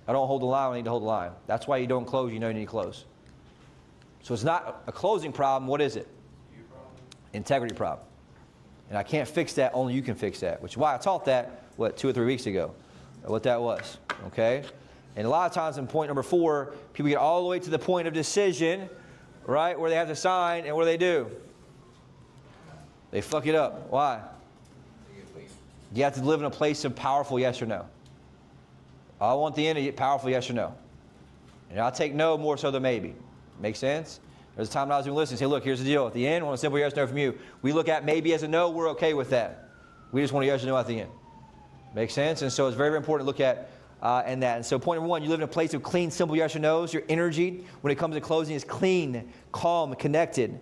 I don't hold the line, I need to hold the line. That's why you don't close, you know you need to close. So it's not a closing problem, what is it? Integrity problem. And I can't fix that, only you can fix that, which is why I taught that, 2 or 3 weeks ago, what that was, okay? And a lot of times in point number 4, people get all the way to the point of decision, right, where they have to sign, and what do? They fuck it up. Why? You have to live in a place of powerful yes or no. I want the end to get powerful yes or no. And I'll take no more so than maybe. Make sense? There's a time when I was doing listening, say, look, here's the deal. At the end, I want a simple yes or no from you. We look at maybe as a no, we're okay with that. We just want a yes or no at the end. Make sense? And so it's very, very important to look at and that. And so point number 1, you live in a place of clean, simple yes or no's. Your energy, when it comes to closing, is clean, calm, connected.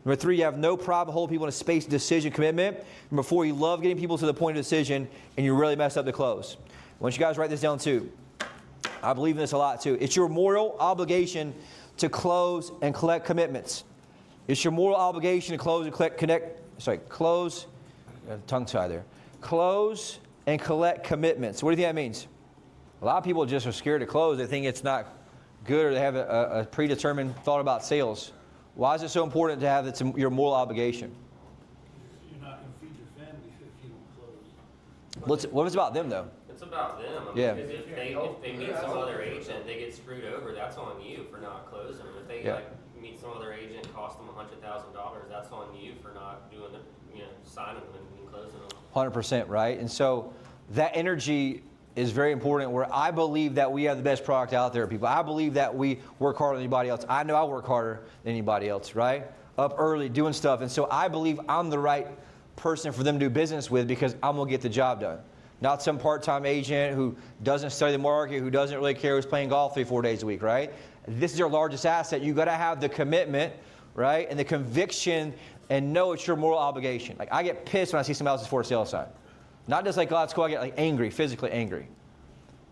Number 3, you have no problem holding people in a space of decision commitment. Number 4, you love getting people to the point of decision, and you really mess up the close. I want you guys to write this down too. I believe in this a lot too. It's your moral obligation to close and collect commitments. It's your moral obligation to close and close, tongue tie there. Close and collect commitments. What do you think that means? A lot of people just are scared to close. They think it's not good, or they have a predetermined thought about sales. Why is it so important to have your moral obligation? You're not going to feed your family if you don't close. What if it's about them though? It's about them. I mean, Yeah. Because if they meet some other agent, they get screwed over. That's on you for not closing. If they meet some other agent, cost them $100,000, that's on you for not doing the, signing them and closing them. 100%, right? And so that energy is very important, where I believe that we have the best product out there, people. I believe that we work harder than anybody else. I know I work harder than anybody else, right? Up early, doing stuff. And so I believe I'm the right person for them to do business with because I'm going to get the job done. Not some part-time agent who doesn't study the market, who doesn't really care who's playing golf 3-4 days a week, right? This is your largest asset. You've got to have the commitment, right, and the conviction and know it's your moral obligation. Like, I get pissed when I see somebody else's for sale sign. Not just like, oh, that's cool. I get like angry, physically angry.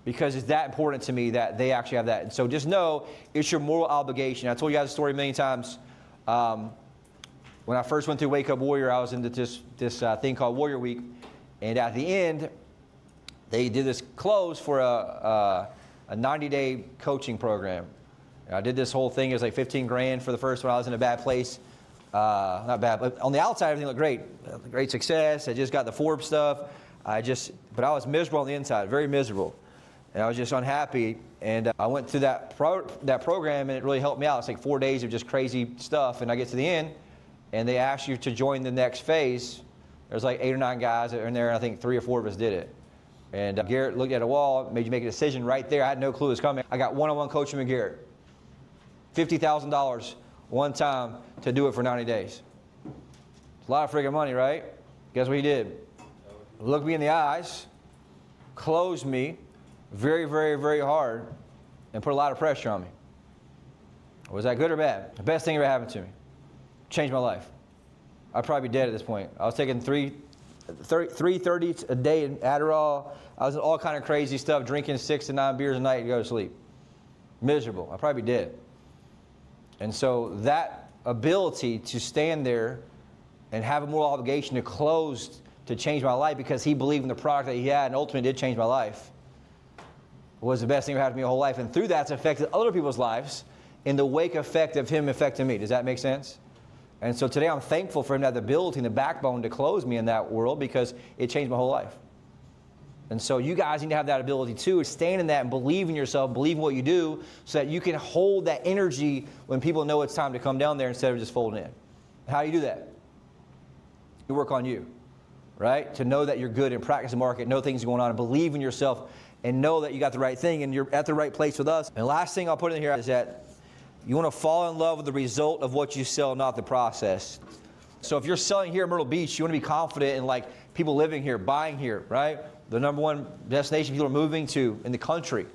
Because it's that important to me that they actually have that. And so just know it's your moral obligation. I told you guys a story a million times. When I first went through Wake Up Warrior, I was into this thing called Warrior Week. And at the end, they did this close for a 90-day coaching program. And I did this whole thing. It was like 15 grand for the first one. I was in a bad place. Not bad, but on the outside, everything looked great. Great success. I just got the Forbes stuff. But I was miserable on the inside, very miserable. And I was just unhappy. And I went through that program, and it really helped me out. It's like 4 days of just crazy stuff. And I get to the end, and they ask you to join the next phase. There's like 8 or 9 guys that are in there, and I think 3 or 4 of us did it. And Garrett looked at a wall, made you make a decision right there. I had no clue it was coming. I got one-on-one coaching with Garrett. $50,000 one time to do it for 90 days. It's a lot of freaking money, right? Guess what he did? Looked me in the eyes, closed me very, very, very hard, and put a lot of pressure on me. Was that good or bad? The best thing ever happened to me. Changed my life. I'd probably be dead at this point. I was taking 330 a day in Adderall. I was in all kind of crazy stuff, drinking 6 to 9 beers a night to go to sleep. Miserable. I'd probably be dead. And so that ability to stand there and have a moral obligation to close to change my life because he believed in the product that he had and ultimately did change my life was the best thing that happened to me my whole life. And through that, it's affected other people's lives in the wake effect of him affecting me. Does that make sense? And so today I'm thankful for him to have the ability and the backbone to close me in that world because it changed my whole life. And so you guys need to have that ability too, stand in that and believe in yourself, believe in what you do so that you can hold that energy when people know it's time to come down there instead of just folding in. How do you do that? You work on you, right? To know that you're good and practice the market, know things are going on, and believe in yourself and know that you got the right thing and you're at the right place with us. And the last thing I'll put in here is that you want to fall in love with the result of what you sell, not the process. So if you're selling here in Myrtle Beach, you want to be confident in like people living here, buying here, right? The number one destination people are moving to in the country,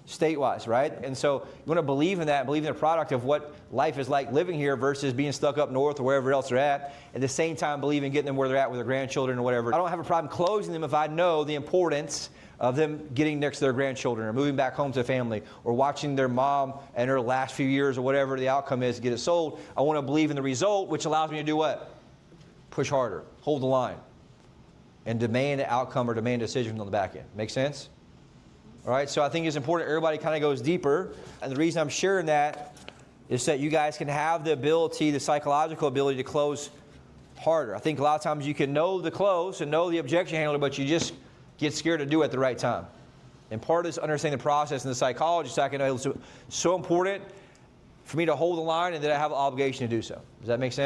state-wise, right? And so you want to believe in that, believe in the product of what life is like living here versus being stuck up north or wherever else they're at the same time believe in getting them where they're at with their grandchildren or whatever. I don't have a problem closing them if I know the importance of them getting next to their grandchildren or moving back home to the family or watching their mom and her last few years or whatever the outcome is to get it sold. I want to believe in the result, which allows me to do what? Push harder, hold the line, and demand an outcome or demand decisions on the back end. Make sense? All right, so I think it's important everybody kind of goes deeper. And the reason I'm sharing that is that you guys can have the ability, the psychological ability to close harder. I think a lot of times you can know the close and know the objection handler, but you just get scared to do it at the right time. And part of this understanding the process and the psychology, so I can know it's so important for me to hold the line and that I have an obligation to do so. Does that make sense?